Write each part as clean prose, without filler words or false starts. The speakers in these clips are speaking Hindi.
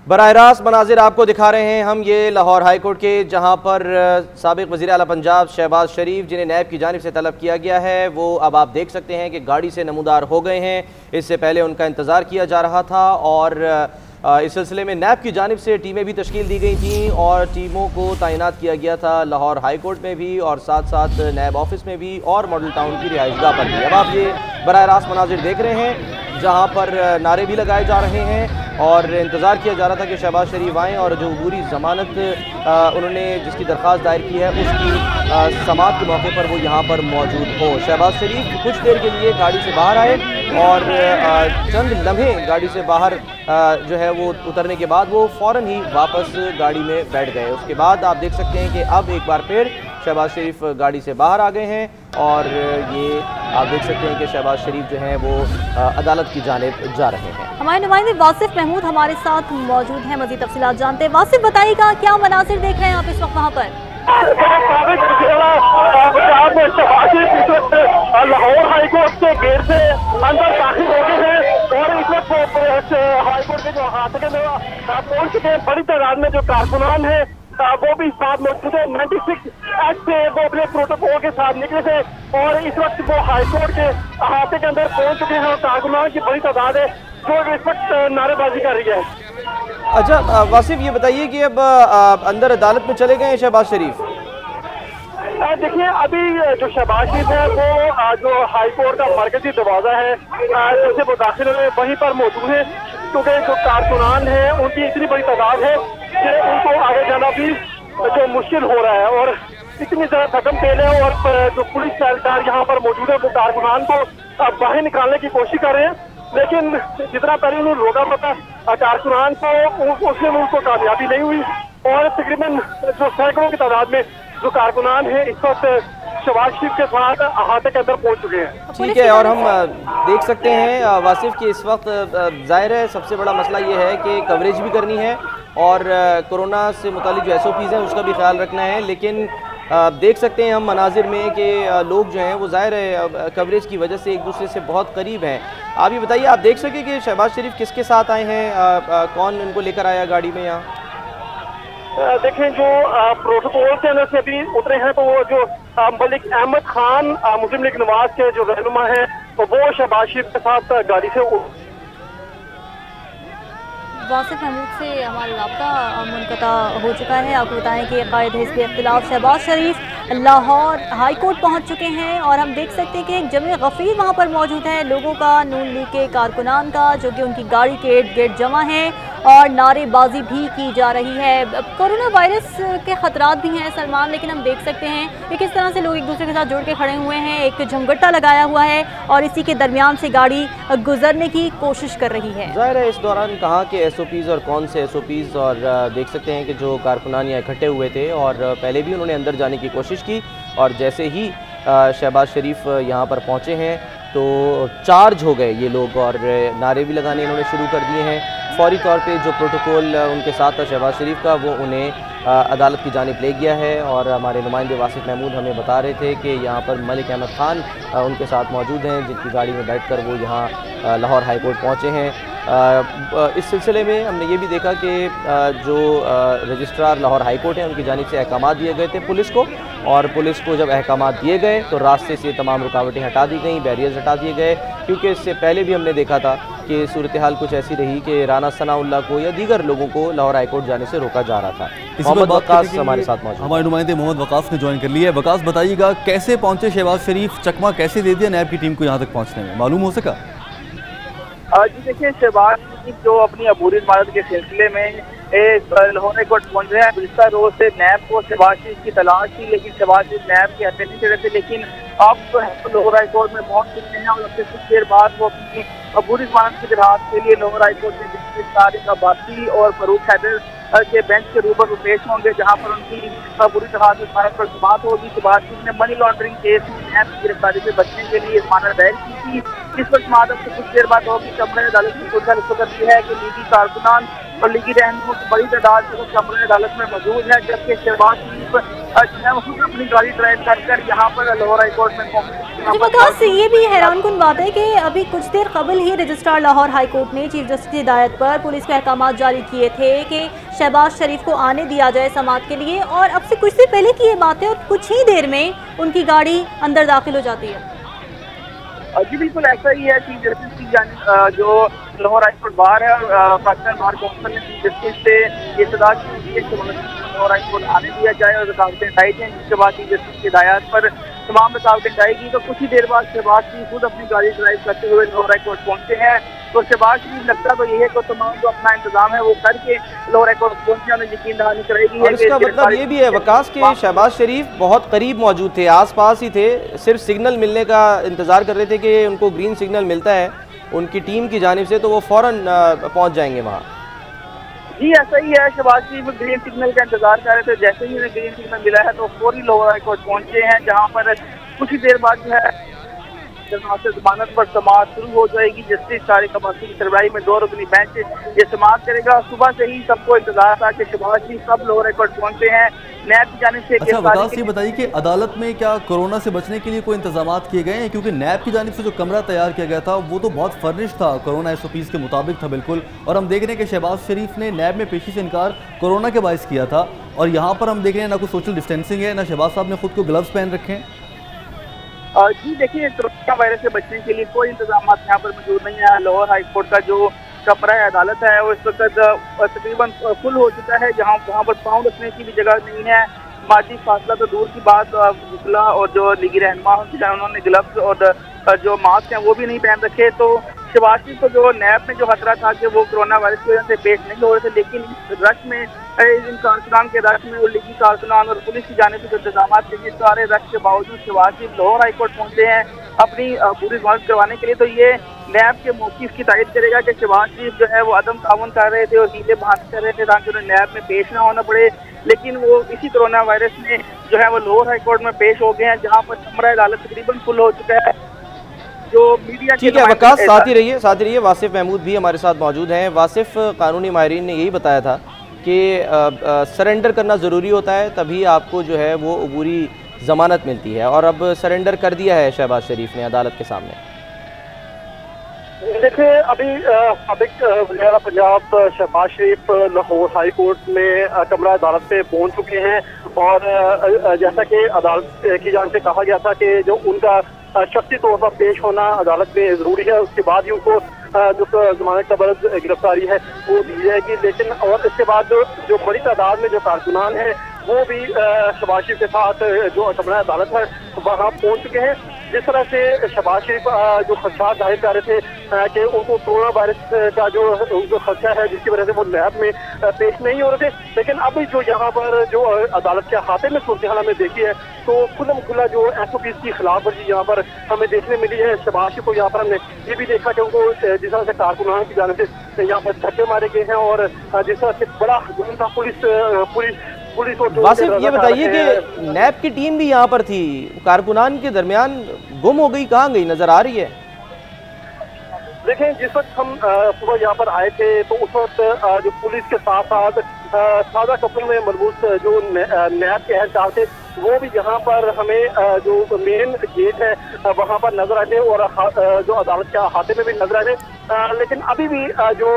बराह रास्त मनाजिर आपको दिखा रहे हैं हम ये लाहौर हाई कोर्ट के, जहां पर साबिक़ वज़ीर आला पंजाब शहबाज शरीफ जिन्हें नैब की जानिब से तलब किया गया है वो अब आप देख सकते हैं कि गाड़ी से नमूदार हो गए हैं। इससे पहले उनका इंतज़ार किया जा रहा था और इस सिलसिले में नैब की जानिब से टीमें भी तश्कील दी गई थीं और टीमों को तैनात किया गया था लाहौर हाई कोर्ट में भी और साथ साथ नैब ऑफिस में भी और मॉडल टाउन की रिहाइशगाह पर भी। अब आप ये बराह रास्त मनाजिर देख रहे हैं जहाँ पर नारे भी लगाए जा रहे हैं और इंतज़ार किया जा रहा था कि शहबाज शरीफ आएँ और जो अबूरी ज़मानत उन्होंने जिसकी दरख्वास्त दायर की है उसकी समाअत के मौके पर वो यहाँ पर मौजूद हो। शहबाज शरीफ कुछ देर के लिए गाड़ी से बाहर आए और चंद लम्हे गाड़ी से बाहर जो है वो उतरने के बाद वो फ़ौरन ही वापस गाड़ी में बैठ गए। उसके बाद आप देख सकते हैं कि अब एक बार फिर शहबाज शरीफ गाड़ी से बाहर आ गए हैं और ये आप देख सकते हैं कि शहबाज शरीफ जो हैं वो अदालत की जानिब जा रहे हैं। हमारे नुमाइंदे वासिफ महमूद हमारे साथ मौजूद हैं, मज़ीद तफसीलात जानते हैं। वासिफ बताइएगा क्या मनासिर देख रहे हैं आप इस वक्त वहाँ पर? लाहौर हाईकोर्ट के गेट से अंदर दाखिल हो गए हैं और इस वक्त हाईकोर्ट के जो अहाते के पहुंच चुके हैं। बड़ी तादाद में जो कारकुनान है वो भी इस बात मौजूद है। 96 एक्ट से वो अपने प्रोटोकॉल के साथ निकले थे और इस वक्त वो हाईकोर्ट के अहाते के अंदर पहुंच चुके हैं और कारकुनान की बड़ी तादाद है जो इस वक्त नारेबाजी कर रही है। अच्छा वासिफ, ये बताइए कि अब अंदर अदालत में चले गए हैं शहबाज शरीफ? देखिए, अभी जो शहबाज शरीफ है वो जो हाईकोर्ट का मरकजी दरवाजा है जैसे वो दाखिल हुए वहीं पर मौजूद है, क्योंकि जो कारकुनान है उनकी इतनी बड़ी तादाद है कि उनको आगे जाना भी जो मुश्किल हो रहा है और इतनी ज्यादा धक्म तेल है और जो पुलिस एहलकार यहाँ पर मौजूद है वो कारकुनान को बाहर निकालने की कोशिश कर रहे हैं, लेकिन जितना पहले उन्होंने रोका पता कारकुनान को उसमें उनको कामयाबी नहीं हुई और तकरीबन जो सैकड़ों की तादाद में जो कारकुनान है इस वक्त शहबाज शरीफ के साथ अहाते के अंदर पहुंच चुके हैं। ठीक है, और हम देख सकते हैं वासिफ कि इस वक्त जाहिर है सबसे बड़ा मसला ये है कि कवरेज भी करनी है और कोरोना से मुतालिक जो SOPs हैं उसका भी ख्याल रखना है, लेकिन देख सकते हैं हम मनाजिर में कि लोग जो हैं वो ज़ाहिर है कवरेज की वजह से एक दूसरे से बहुत करीब हैं। आप ये बताइए, आप देख सकें कि शहबाज शरीफ किसके साथ आए हैं, कौन इनको लेकर आया गाड़ी में यहाँ? देखें, जो प्रोटोकॉल के अंदर से भी उतरे हैं तो वो जो मलिक अहमद खान मुस्लिम लीग नवाज के जो रहनुमा हैं तो वो शहबाज शरीफ के साथ गाड़ी से वासिफ महमूद से हमारा रब्ता मुनक़ता हो चुका है। आपको बताएं कि कायद हिज़्ब इख्तिलाफ शहबाज शरीफ लाहौर हाई कोर्ट पहुँच चुके हैं और हम देख सकते हैं कि एक जमे गफ़ीर वहाँ पर मौजूद है लोगों का, नून लीग के कारकुनान का, जो कि उनकी गाड़ी के इर्द गिर्द जमा है और नारेबाजी भी की जा रही है। कोरोना वायरस के ख़तरात भी हैं सलमान, लेकिन हम देख सकते हैं कि किस तरह से लोग एक दूसरे के साथ जुड़ के खड़े हुए हैं, एक झमगट्टा लगाया हुआ है और इसी के दरमियान से गाड़ी गुजरने की कोशिश कर रही है। ज़ाहिर है इस दौरान कहाँ के SOPs और कौन से SOPs, और देख सकते हैं कि जो कारकुनान यहाँ इकट्ठे हुए थे और पहले भी उन्होंने अंदर जाने की कोशिश की और जैसे ही शहबाज शरीफ यहाँ पर पहुँचे हैं तो चार्ज हो गए ये लोग और नारे भी लगाने इन्होंने शुरू कर दिए हैं। फौरी तौर पे जो प्रोटोकॉल उनके साथ था शहबाज शरीफ का वो उन्हें अदालत की जानिब ले गया है और हमारे नुमाइंदे वासिफ महमूद हमें बता रहे थे कि यहाँ पर मलिक अहमद खान उनके साथ मौजूद हैं जिनकी गाड़ी में बैठकर वो यहाँ लाहौर हाई कोर्ट पहुँचे हैं। इस सिलसिले में हमने ये भी देखा कि जो रजिस्ट्रार लाहौर हाई कोर्ट है उनकी जानिब से अहकाम दिए गए थे पुलिस को, और पुलिस को जब अहकाम दिए गए तो रास्ते से तमाम रुकावटें हटा दी गई, बैरियर्स हटा दिए गए, क्योंकि इससे पहले भी हमने देखा था कि सूरत हाल कुछ ऐसी रही कि राना सनाउल्लाह को या दीगर लोगों को लाहौर हाई कोर्ट जाने से रोका जा रहा था। मोहम्मद वकास हमारे साथ मौजूद, हमारे नुमाइंदे मोहम्मद वकास ने ज्वाइन कर लिया है। वकास, बताइएगा कैसे पहुंचे शहबाज शरीफ, चकमा कैसे दे दिया नैब की टीम को यहाँ तक पहुँचने में, मालूम हो सका? जी देखिए, शहबाज शरीफ जो अपनी अबूरी इमारत के सिलसिले में लाहौर कोर्ट पहुंच रहे हैं। गुज़िश्ता रोज से नैब को शहबाज शरीफ की तलाश थी, लेकिन शहबाज शरीफ नैब के हथे नहीं चढ़े थे, लेकिन अब जो है लाहौर हाई कोर्ट में पहुंच चुके हैं और उससे कुछ देर बाद वो अपनी अबूरी इमारत की दरखास्त के लिए लाहौर हाई कोर्ट में तारिक अब्बासी और फरूक हैदर के बेंच के रूबरू पेश होंगे, जहाँ पर उनकी पूरी तरह से इमारत पर समाअत होगी। शहबाज शरीफ ने मनी लॉन्ड्रिंग केस में नैब की गिरफ्तारी से बचने के लिए जमानत दायर की थी। इस पर समाअत से कुछ देर बाद होगी। कमरे अदालत ने कर दी है कि निजी कारकुनान और लीगी रहनुमा की बड़ी तादाद जो कमरे अदालत में मौजूद है, जबकि शहबाज शरीफ अपनी गाड़ी ड्राइव कर यहाँ पर लाहौर हाई कोर्ट में वकास, ये भी हैरानकुन बात है कि अभी कुछ देर कबल ही रजिस्ट्रार लाहौर हाई कोर्ट ने चीफ जस्टिस की हिदायत पर पुलिस को अहकाम जारी किए थे कि शहबाज शरीफ को आने दिया जाए समाअत के लिए, और अब से कुछ देर पहले की ये बात है और कुछ ही देर में उनकी गाड़ी अंदर दाखिल हो जाती है। जी बिल्कुल ऐसा ही है। चीफ जस्टिस की जो लाहौर हाई कोर्ट बार है और पाकिस्तान बार काउंसिल ने चीफ जस्टिस से ये सदा की है कि लाहौर हाई कोर्ट आने दिया जाए और रुकावटें हटाई जाएँ, जिसके बाद चीफ जस्टिस की हिदायत पर तमाम रुकावटें हटाएगी। तो कुछ ही देर बाद शहबाज शरीफ खुद अपनी गाड़ी ड्राइव करते हुए लाहौर हाई कोर्ट पहुंचते हैं। तो शहबाज शरीफ लगता तो ये है कि तमाम जो अपना इंतजाम है वो करके लाहौर हाई कोर्ट पहुंचे, उन्हें यकीन दहानी कराएगी। और इसका मतलब ये भी है वकास के शहबाज शरीफ बहुत करीब मौजूद थे, आसपास ही थे, सिर्फ सिग्नल मिलने का इंतजार कर रहे थे कि उनको ग्रीन सिग्नल मिलता है उनकी टीम की जानिब से तो वो फौरन पहुंच जाएंगे वहाँ। जी ऐसा ही है। शहबाज शरीफ ग्रीन सिग्नल का इंतजार कर रहे थे, जैसे ही उन्हें ग्रीन सिग्नल मिला है तो फौरी लाहौर हाई कोर्ट पहुंचे हैं, जहाँ पर कुछ ही देर बाद जो है जमानत पर समाअत शुरू हो जाएगी। जस्टिस तारिक अब्बासी की सरबराही में 2 रुकनी बेंच ये समाअत करेगा। सुबह से ही सबको इंतजार था कि शहबाज शरीफ सब लाहौर हाई कोर्ट पहुंचे हैं। नैब की जानिब से अच्छा वकास, ये बताइए कि अदालत में क्या कोरोना से बचने के लिए कोई इंतजाम किए गए हैं? क्योंकि नैब की जानिब से जो कमरा तैयार किया गया था वो तो बहुत फर्निश था, कोरोना SOPs के मुताबिक था बिल्कुल, और हम देख रहे हैं कि शहबाज शरीफ ने नैब में पेशी से इनकार कोरोना के बायस किया था, और यहाँ पर हम देख रहे हैं ना कोई सोशल डिस्टेंसिंग है, ना शहबाज साहब ने खुद को ग्लव्स पहन रखे हैं। जी देखिए, कोरोना वायरस से बचने के लिए कोई इंतजाम यहाँ पर मौजूद नहीं है। लाहौर हाई कोर्ट का जो कमरा है अदालत है वो इस वक्त तकरीबन फुल हो चुका है, जहाँ वहाँ पर पाँव रखने की भी जगह नहीं है। माजी फासला तो दूर की बात, वकला और जो लीगी रहनुमा उन्होंने ग्लव्स और जो मास्क हैं वो भी नहीं पहन रखे। तो शहबाज शरीफ को जो नैब में जो खतरा था कि वो कोरोना वायरस की वजह से पेश नहीं हो रहे थे, लेकिन इस रश में इन कारकुनान के रश में और लीगी कारकुनान और पुलिस की जानिब से जो इंतजाम थे, सारे रश के बावजूद शहबाज शरीफ लाहौर हाई कोर्ट पहुंचे हैं अपनी पूरी मदद करवाने के लिए। तो ये नैब के मौक़िफ़ की तायद करेगा कि शहबाज शरीफ जो है वो अदम ताउन कर रहे थे और हीले बहाने कर रहे थे ताकि उन्हें नैब में पेश ना होना पड़े, लेकिन वो इसी कोरोना वायरस में जो है वो लाहौर हाई कोर्ट में पेश हो गए हैं, जहाँ पर कमरा अदालत तकरीबन फुल हो चुका है। जो मीडिया ठीक है वकास, साथ ही रहिए। वासिफ महमूद भी हमारे साथ मौजूद हैं। वासिफ, कानूनी माहिरीन ने यही बताया था कि सरेंडर करना ज़रूरी होता है, तभी आपको जो है वो अबूरी ज़मानत मिलती है, और अब सरेंडर कर दिया है शहबाज शरीफ ने अदालत के सामने। देखिए, अभी साबिक वज़ीर पंजाब शहबाज शरीफ लाहौर हाई कोर्ट में कमरा अदालत पे पहुंच चुके हैं, और जैसा कि अदालत की जानिब से कहा गया था कि जो उनका शख्सी तौर पर पेश होना अदालत में ज़रूरी है, उसके बाद ही उनको जो जमानत कबल गिरफ्तारी है वो दी जाएगी। लेकिन और इसके बाद जो बड़ी तादाद में जो कारकुनान हैं वो भी शहबाज शरीफ के साथ जो कमरा अदालत है वहाँ पहुँच चुके हैं। जिस तरह से शहबाज शरीफ जो खदशात जाहिर कर रहे थे कि उनको कोरोना वायरस का जो खदशा है जिसकी वजह से वो नैब में पेश नहीं हो रहे थे, लेकिन अभी जो यहाँ पर जो अदालत के हाथे में सूरत हाल में देखी है तो खुल्लम खुल्ला जो SOPs की खिलाफ वर्जी यहाँ पर हमें देखने मिली है। शहबाज शरीफ को यहाँ पर हमने ये भी देखा कि उनको जिस तरह से कारकुनान की जानिब से यहाँ पर धक्के मारे गए हैं, और जिस तरह से बड़ा जुर्म था पुलिस वासिफ, ये बताइए कि नैब की टीम भी यहाँ पर थी, कारकुनान के दरमियान गुम हो गई, कहाँ गई, नजर आ रही है? देखें, जिस वक्त हम सुबह यहाँ पर आए थे तो उस वक्त जो पुलिस के साथ साथ सादा कपड़ों में मलबूस जो नैब के एहलकार थे वो भी यहाँ पर हमें जो मेन गेट है वहाँ पर नजर आए थे, और जो अदालत के हाथे में भी नजर आए थे। लेकिन अभी भी जो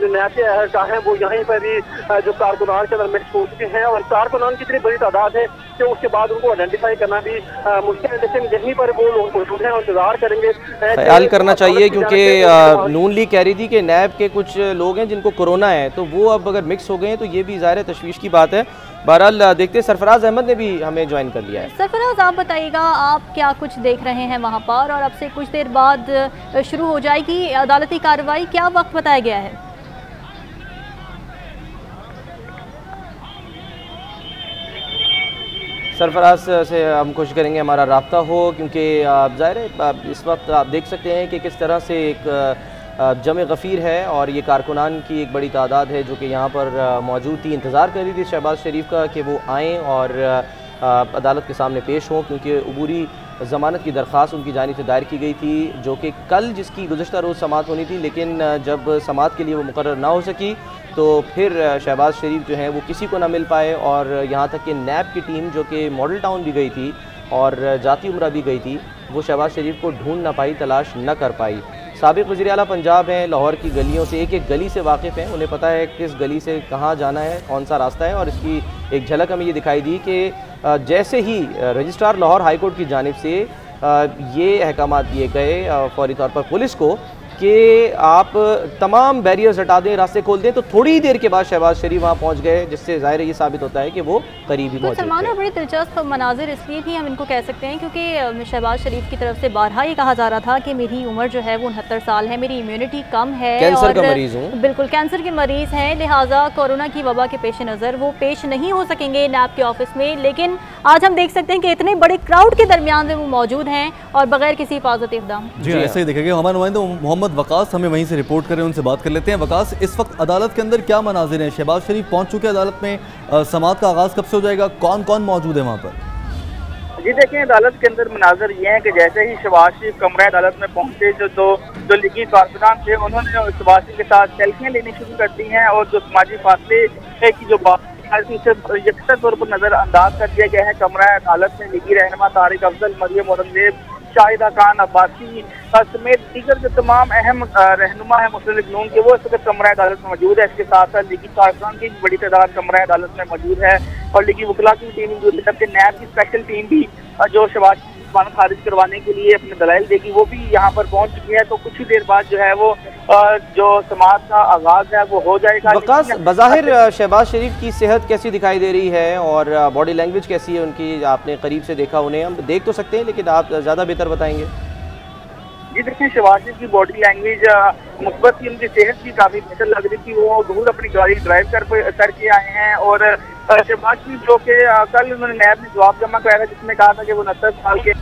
नैब के एहलकार हैं वो यहीं पर ही जो कारकुनान के अंदर हो चुके हैं, और कारकुनान की इतनी बड़ी तादाद है कि उसके बाद उनको आइडेंटिफाई करना भी मुश्किल है। लेकिन यहीं पर वो लोग मौजूद हैं और इंतजार करेंगे। ख्याल करना चाहिए, क्योंकि नून लीग कह रही थी कि नैब के कुछ लोग हैं जिनको कोरोना है, तो वो अब अगर मिक्स हो गए हैं तो ये भी ज़ाहिर तशवीश की बात है। बहरहाल देखते, सरफराज अहमद ने भी हमें ज्वाइन कर लिया है। सरफराज, आप बताइएगा आप क्या कुछ देख रहे हैं वहाँ पर, और अब से कुछ देर बाद शुरू हो जाएगी अदालती कार्रवाई, क्या वक्त बताया गया है? सरफराज से हम कोशिश करेंगे हमारा राब्ता हो, क्योंकि ज़ाहिर है इस वक्त आप देख सकते हैं कि किस तरह से एक जमे गफ़ीर है, और ये कारकुनान की एक बड़ी तादाद है जो कि यहाँ पर मौजूद थी, इंतज़ार कर रही थी शहबाज शरीफ का कि वो आएँ और अदालत के सामने पेश हों, क्योंकि अबूरी ज़मानत की दरख्वास्त उनकी जानिब से दायर की गई थी, जो कि कल जिसकी गुज़श्ता रोज़ समाअत होनी थी, लेकिन जब समाअत के लिए वो मुकर्रर ना हो सकी तो फिर शहबाज शरीफ जो हैं वो किसी को ना मिल पाए, और यहाँ तक कि नैब की टीम जो कि मॉडल टाउन भी गई थी और जाती उम्रा भी गई थी, वो शहबाज शरीफ को ढूंढ ना पाई, तलाश न कर पाई। साबिक़ वज़ीर आला पंजाब हैं, लाहौर की गलियों से एक एक गली से वाकिफ़ हैं, उन्हें पता है किस गली से कहाँ जाना है, कौन सा रास्ता है। और इसकी एक झलक हमें ये दिखाई दी कि जैसे ही रजिस्ट्रार लाहौर हाई कोर्ट की जानिब से ये अहकाम दिए गए फौरी तौर पर पुलिस को कि आप तमाम बैरियर्स हटा दें, रास्ते खोल दें, तो थोड़ी ही देर के बाद शहबाज शरीफ वहाँ पहुँच गए, जिससे ज़ाहिर ये साबित होता है कि वो करीब ही मौजूद सलमान, और बड़ी दिलचस्प मनाजिर इसलिए भी हम इनको कह सकते हैं क्योंकि शहबाज शरीफ की तरफ से बारहा ये कहा जा रहा था कि मेरी उम्र जो है वो 69 साल है, मेरी इम्यूनिटी कम है, कैंसर का मरीज़ हूँ, बिल्कुल कैंसर के मरीज़ हैं, लिहाजा कोरोना की वबा के पेश नज़र वो पेश नहीं हो सकेंगे नैब के ऑफिस में। लेकिन आज हम देख सकते हैं कि इतने बड़े क्राउड के दरमियान में वो मौजूद हैं और बगैर किसी हिफाजती इक़दाम। जी ऐसे ही देखेंगे। हमारे नुमाइंदे मोहम्मद वकास हमें वहीं से रिपोर्ट करें, उनसे बात कर लेते हैं। वकास, इस वक्त अदालत के अंदर क्या मनाजिर हैं? शहबाज शरीफ पहुंच चुके अदालत में, समाअत का आगाज़ कब से हो जाएगा? कौन कौन मौजूद है वहाँ पर? जी देखिए, अदालत के अंदर मनाजर ये है कि जैसे ही शहबाज शरीफ कमरा अदालत में पहुंचे, जो लीगी कारकुनान थे उन्होंने शहबाज शरीफ के साथ सेल्फियाँ लेनी शुरू कर दी हैं, और जो समाजी फासले की जो बात यकसा तौर पर नजरअंदाज कर दिया गया है। कमरा अदालत में लीगी रहनुमा तारिक अफजल, मरियम औरंगजेब, शाहिदा खान अब्बासी समेत दीगर जो तमाम अहम रहनुमा है मुस्लिम लीग नून के, वो इस वक्त कमरा अदालत में मौजूद है। इसके साथ साथ लीगी कारकुनान की बड़ी तादाद कमरा अदालत में मौजूद है, और लीगी वकला की टीम, जबकि नैब की स्पेशल टीम भी जो शहबाज जमानत खारिज करवाने के लिए अपने दलाइल देगी, वो भी यहाँ पर पहुँच चुकी है। तो कुछ ही देर बाद जो है वो जो समाअत का आगाज है वो हो जाएगा। वकास, बज़ाहिर शहबाज शरीफ की सेहत कैसी दिखाई दे रही है और बॉडी लैंग्वेज कैसी है उनकी? आपने करीब से देखा, उन्हें हम देख तो सकते हैं लेकिन आप ज़्यादा बेहतर बताएंगे। जी देखिए, शहबाज शरीफ की बॉडी लैंग्वेज मुस्बत थी, उनकी सेहत भी काफ़ी बेहतर लग रही थी। वो दूर अपनी गाड़ी ड्राइव करके आए हैं, और शहबाज शरीफ जो कि कल उन्होंने नैब में जवाब जमा कराया था जिसमें कहा था कि वो 69 साल के।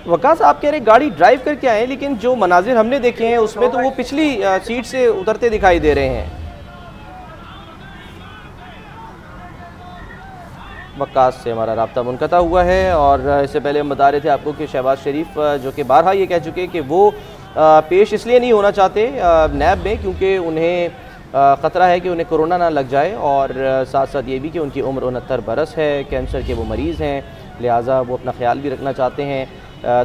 वकास, आप कह रहे गाड़ी ड्राइव करके आए, लेकिन जो मनाजिर हमने देखे हैं उसमें तो वो पिछली सीट से उतरते दिखाई दे रहे हैं। वकास से हमारा राब्ता मुनक़ता हुआ है, और इससे पहले हम बता रहे थे आपको कि शहबाज शरीफ जो कि बारहा ये कह चुके कि वो पेश इसलिए नहीं होना चाहते नैब में क्योंकि उन्हें ख़तरा है कि उन्हें कोरोना ना लग जाए, और साथ साथ ये भी कि उनकी उम्र 69 बरस है, कैंसर के वो मरीज़ हैं, लिहाजा वो अपना ख्याल भी रखना चाहते हैं।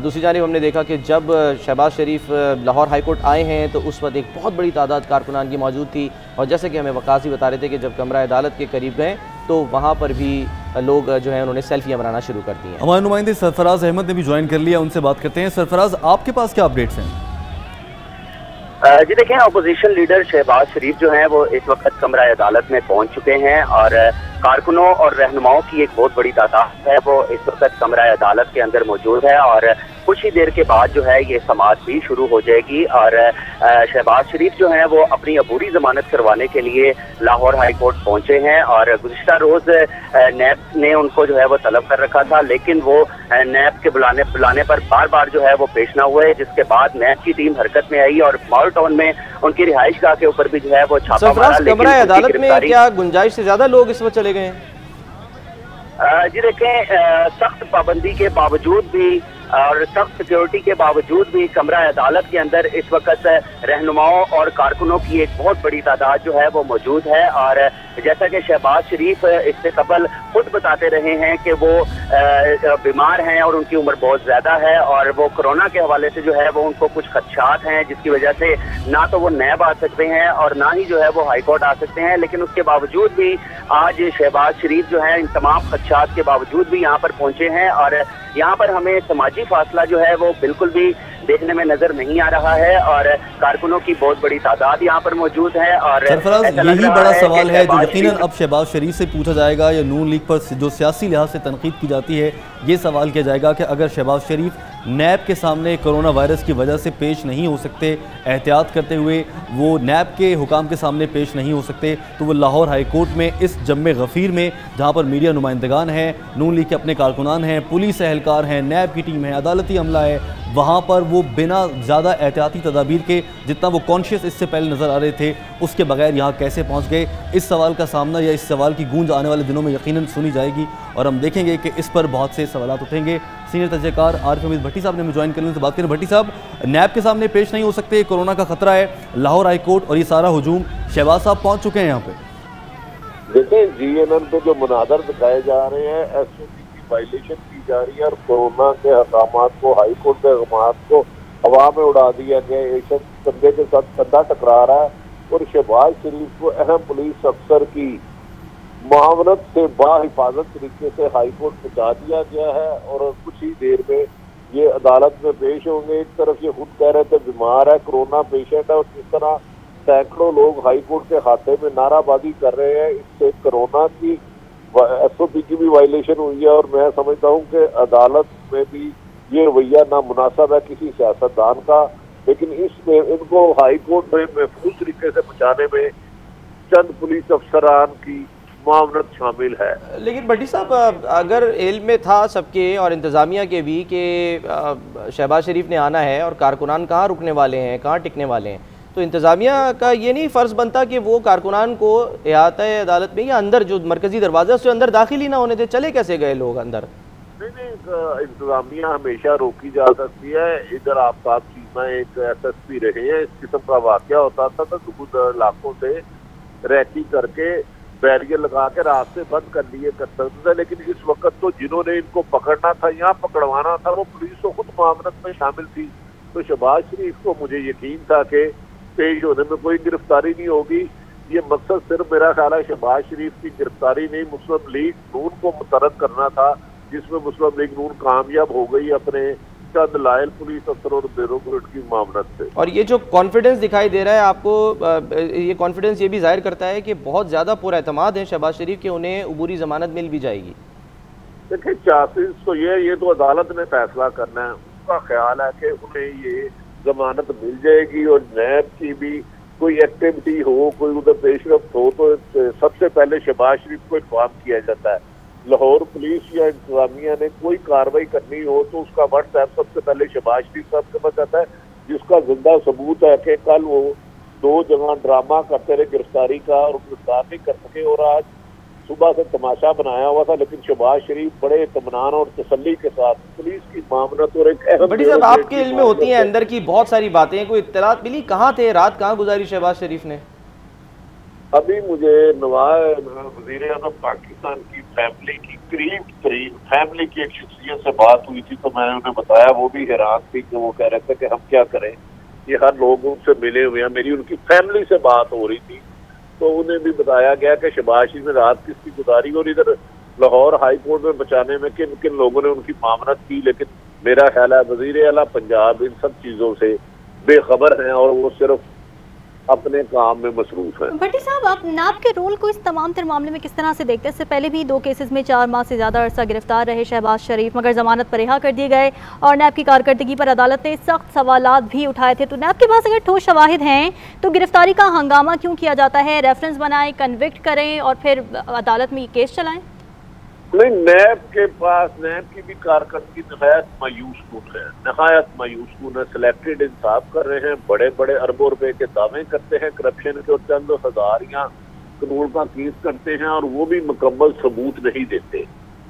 दूसरी जानिब हमने देखा कि जब शहबाज शरीफ लाहौर हाई कोर्ट आए हैं तो उस वक्त एक बहुत बड़ी तादाद कारकुनान की मौजूद थी, और जैसे कि हमें वकास ही बता रहे थे कि जब कमरा अदालत के करीब गए तो वहाँ पर भी लोग जो हैं उन्होंने सेल्फियाँ बनाना शुरू कर दी हैं। हमारे नुमाइंदे सरफराज अहमद ने भी ज्वाइन कर लिया, उनसे बात करते हैं। सरफराज, आपके पास क्या अपडेट्स हैं? जी देखें, अपोजिशन लीडर शहबाज शरीफ जो हैं वो इस वक्त कमरा अदालत में पहुंच चुके हैं, और कारकुनों और रहनुमाओं की एक बहुत बड़ी तादाद है वो इस वक्त कमरा अदालत के अंदर मौजूद है, और कुछ ही देर के बाद जो है ये समाअत भी शुरू हो जाएगी। और शहबाज शरीफ जो हैं वो अपनी अबूरी जमानत करवाने के लिए लाहौर हाई कोर्ट पहुंचे हैं, और गुज़िश्ता रोज नैब ने उनको जो है वो तलब कर रखा था, लेकिन वो नैब के बुलाने पर बार बार जो है वो पेश ना हुए, जिसके बाद नैब की टीम हरकत में आई और मॉडल टाउन में उनकी रिहाइश गाह के ऊपर भी जो है वो छापा मारा। कमरा अदालत में क्या गुंजाइश से ज्यादा लोग इस वक्त चले गए हैं? जी देखें, सख्त पाबंदी के बावजूद भी और सख्त सिक्योरिटी के बावजूद भी कमरा अदालत के अंदर इस वक्त रहनुमाओं और कारकुनों की एक बहुत बड़ी तादाद जो है वो मौजूद है। और जैसा कि शहबाज शरीफ इससे कबल खुद बताते रहे हैं कि वो बीमार हैं और उनकी उम्र बहुत ज़्यादा है, और वो कोरोना के हवाले से जो है वो उनको कुछ खदशात हैं, जिसकी वजह से ना तो वो नैब आ सकते हैं और ना ही जो है वो हाई कोर्ट आ सकते हैं। लेकिन उसके बावजूद भी आज शहबाज शरीफ जो है इन तमाम खदशात के बावजूद भी यहाँ पर पहुँचे हैं, और यहाँ पर हमें समाजी फासला जो है वो बिल्कुल भी देखने में नजर नहीं आ रहा है, और कारकुनों की बहुत बड़ी तादाद यहाँ पर मौजूद है। और सरफराज, यही बड़ा सवाल है जो यकीनन अब शहबाज शरीफ से पूछा जाएगा, या नून लीग पर जो सियासी लिहाज से तनकीद की जाती है, ये सवाल किया जाएगा कि अगर शहबाज शरीफ नैब के सामने कोरोना वायरस की वजह से पेश नहीं हो सकते, एहतियात करते हुए वो नैब के हुकाम के सामने पेश नहीं हो सकते, तो वो लाहौर हाई कोर्ट में इस जम्मे गफ़ीर में, जहाँ पर मीडिया नुमाइंदगान हैं, नून लीग के अपने कारकुनान हैं, पुलिस एहलकार हैं, नैब की टीम है, अदालती अमला है, वहाँ पर वो बिना ज़्यादा एहतियाती तदाबीर के, जितना वो कॉन्शियस इससे पहले नज़र आ रहे थे, उसके बगैर यहाँ कैसे पहुँच गए? इस सवाल का सामना या इस सवाल की गूंज आने वाले दिनों में यकीनन सुनी जाएगी, और हम देखेंगे कि इस पर बहुत से सवालात उठेंगे। सीनियर तजज़ेकार आरिफ हमीद भट्टी साहब ने हमें ज्वाइन करने से बात करें। भट्टी साहब, नैब के सामने पेश नहीं हो सकते, कोरोना का खतरा है, लाहौर हाई कोर्ट और ये सारा हुजूम, शहबाज साहब पहुंच चुके हैं यहाँ पे। देखिए, GNN पे जो मुनादर दिखाए जा रहे हैं, SOP की वायलेशन की जा रही है और कोरोना के अहकामात को, हाई कोर्ट के अहकामात को हवा में उड़ा दिया गया। एक शख्स कंधे के साथ कंधा टकरा रहा है और शहबाज शरीफ को अहम पुलिस अफसर की मावनत से बाहिफाजत तरीके से हाई कोर्ट पहुंचा दिया गया है और कुछ ही देर में ये अदालत में पेश होंगे। एक तरफ ये खुद कह रहे थे बीमार है, कोरोना पेशेंट है, और जिस तरह सैकड़ों लोग हाई कोर्ट के खाते में नाराबाजी कर रहे हैं, इससे कोरोना की SOP की भी वायलेशन हुई है। और मैं समझता हूँ कि अदालत में भी ये रवैया नामुनासिब है किसी सियासतदान का, लेकिन इसमें इनको हाई कोर्ट में महफूज तरीके से पहुंचाने में चंद पुलिस अफसरान की मामलत शामिल है। लेकिन भट्टी साहब, अगर इल्म में था सबके और इंतज़ामिया के भी कि शहबाज शरीफ ने आना है और कारकुनान कहाँ रुकने वाले हैं, कहाँ टिकने वाले हैं, तो इंतज़ामिया का ये नहीं फ़र्ज़ बनता कि वो कारकुनान को इहाता अदालत में या अंदर जो मरकज़ी दरवाज़ा उससे अंदर दाखिल ही ना होने दे? चले कैसे गए लोग अंदर? नहीं, इंतजामिया हमेशा रोकी जा सकती है। इधर आफ्ताब चीमा एक SSP रहे हैं, इस किस्म का वाक़या होता था तो खुद इलाकों से रैकी करके बैरियर लगा के रास्ते बंद कर लिए करते थे। लेकिन इस वक्त तो जिन्होंने इनको पकड़ना था, यहाँ पकड़वाना था, वो पुलिस तो खुद मामलत में शामिल थी। तो शहबाज शरीफ को मुझे यकीन था कि पेश होने में कोई गिरफ्तारी नहीं होगी। ये मकसद सिर्फ मेरा ख्याल है शहबाज शरीफ की गिरफ्तारी नहीं, मुस्लिम लीग नून को मुतरद करना था, जिसमें मुस्लिम लीग नून कामयाब हो गई अपने चंद लायल पुलिस अफसर और ब्यूरोक्रेट की मामलत से। और ये जो कॉन्फिडेंस दिखाई दे रहा है आपको, ये कॉन्फिडेंस ये भी जाहिर करता है कि बहुत ज़्यादा पुरएतमाद है शहबाज शरीफ के, उन्हें उबूरी ज़मानत मिल भी जाएगी। देखिए, चांसेस तो ये तो अदालत ने फैसला करना है। उसका ख्याल है कि उन्हें ये जमानत मिल जाएगी और नैब की भी कोई एक्टिविटी हो, कोई उधर पेशरफ्त हो तो सबसे पहले शहबाज शरीफ को इन्फॉर्म किया जाता है। लाहौर पुलिस या इंतजामिया ने कोई कार्रवाई करनी हो तो उसका व्हाट्सएप सबसे पहले शहबाज शरीफ साहब के पास आता है, जिसका जिंदा सबूत है कि कल वो 2 जगह ड्रामा करते रहे गिरफ्तारी का और गिरफ्तार नहीं कर सके और आज सुबह से तमाशा बनाया हुआ था। लेकिन शहबाज शरीफ बड़े इत्मीनान और तसल्ली के साथ पुलिस की मामलत और एक बड़ी साहब आपके इल्म में होती हैं अंदर की बहुत सारी बातें, कोई इत्तलात मिली? कहाँ थे, रात कहाँ गुजारी शहबाज शरीफ ने? अभी मुझे नवाब वज़ीर आज़म पाकिस्तान की फैमिली की करीब फैमिली की एक शख्सियत से बात हुई थी, तो मैंने उन्हें बताया, वो भी हैरान थी कि वो कह रहे थे कि हम क्या करें, ये हर लोग उनसे मिले हुए हैं। मेरी उनकी फैमिली से बात हो रही थी तो उन्हें भी बताया गया कि शहबाज शरीफ ने रात किसकी गुजारी और इधर लाहौर हाई कोर्ट में बचाने में किन किन लोगों ने उनकी मामलत की। लेकिन मेरा ख्याल है वज़ीर आला पंजाब इन सब चीज़ों से बेखबर हैं और वो सिर्फ अपने काम में मसरूफ है। भट्टी साहब, आप नैब के रोल को इस तमाम तर मामले में किस तरह से देखते हैं? इससे पहले भी 2 केसेस में 4 माह से ज़्यादा अरसा गिरफ्तार रहे शहबाज शरीफ, मगर जमानत पर रिहा कर दिए गए और नैब की कारकर्दगी पर अदालत ने सख्त सवालात भी उठाए थे। तो नैब के पास अगर ठोस शवाहिद हैं तो गिरफ्तारी का हंगामा क्यों किया जाता है? रेफरेंस बनाएं, कन्विक्ट करें और फिर अदालत में ये केस चलाएं? नहीं, नैब के पास नैब की भी कारकर्दगी नहायत मायूस कुन है, नहायत मायूस कुन है। सिलेक्टेड इंसाफ कर रहे हैं, बड़े बड़े अरबों रुपए के दावे करते हैं करप्शन के और चंद हजार या करोड़ का केस करते हैं और वो भी मुकम्मल सबूत नहीं देते।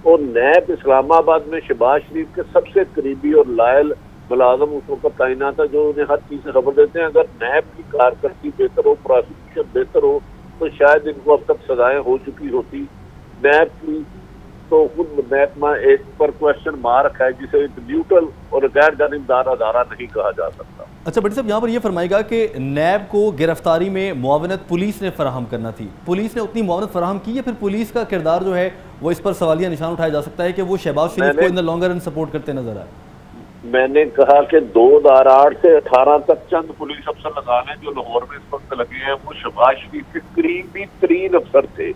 और नैब इस्लामाबाद में शहबाज शरीफ के सबसे करीबी और लायल मुलाजम उस वक्त तैनात है जो उन्हें हर चीज से खबर देते हैं। अगर नैब की कारकर्दगी बेहतर हो, प्रोसिक्यूशन बेहतर हो तो शायद इनको अब तक सजाएं हो चुकी होती। नैब की तो खुद महकमा एक पर क्वेश्चन मार्क है जिसे एक न्यूट्रल और गैर जानिबदार अदारा नहीं कहा जा सकता। अच्छा भट्टी साहब, यहाँ पर यह फरमाएगा कि नैब को गिरफ्तारी में मुआवनत पुलिस ने फराहम करना थी, पुलिस ने उतनी मुआवनत फराहम की है? फिर पुलिस का किरदार जो है वो इस पर सवालिया निशान उठाया जा सकता है कि वो शहबाज शरीफ को in the longer run support करते नजर आए। मैंने कहा कि 2008 से 18 तक चंद पुलिस अफसर लगा लें जो लाहौर में इस वक्त लगे हैं, वो शहबाज शरीफ के करीबी तरीन अफसर थे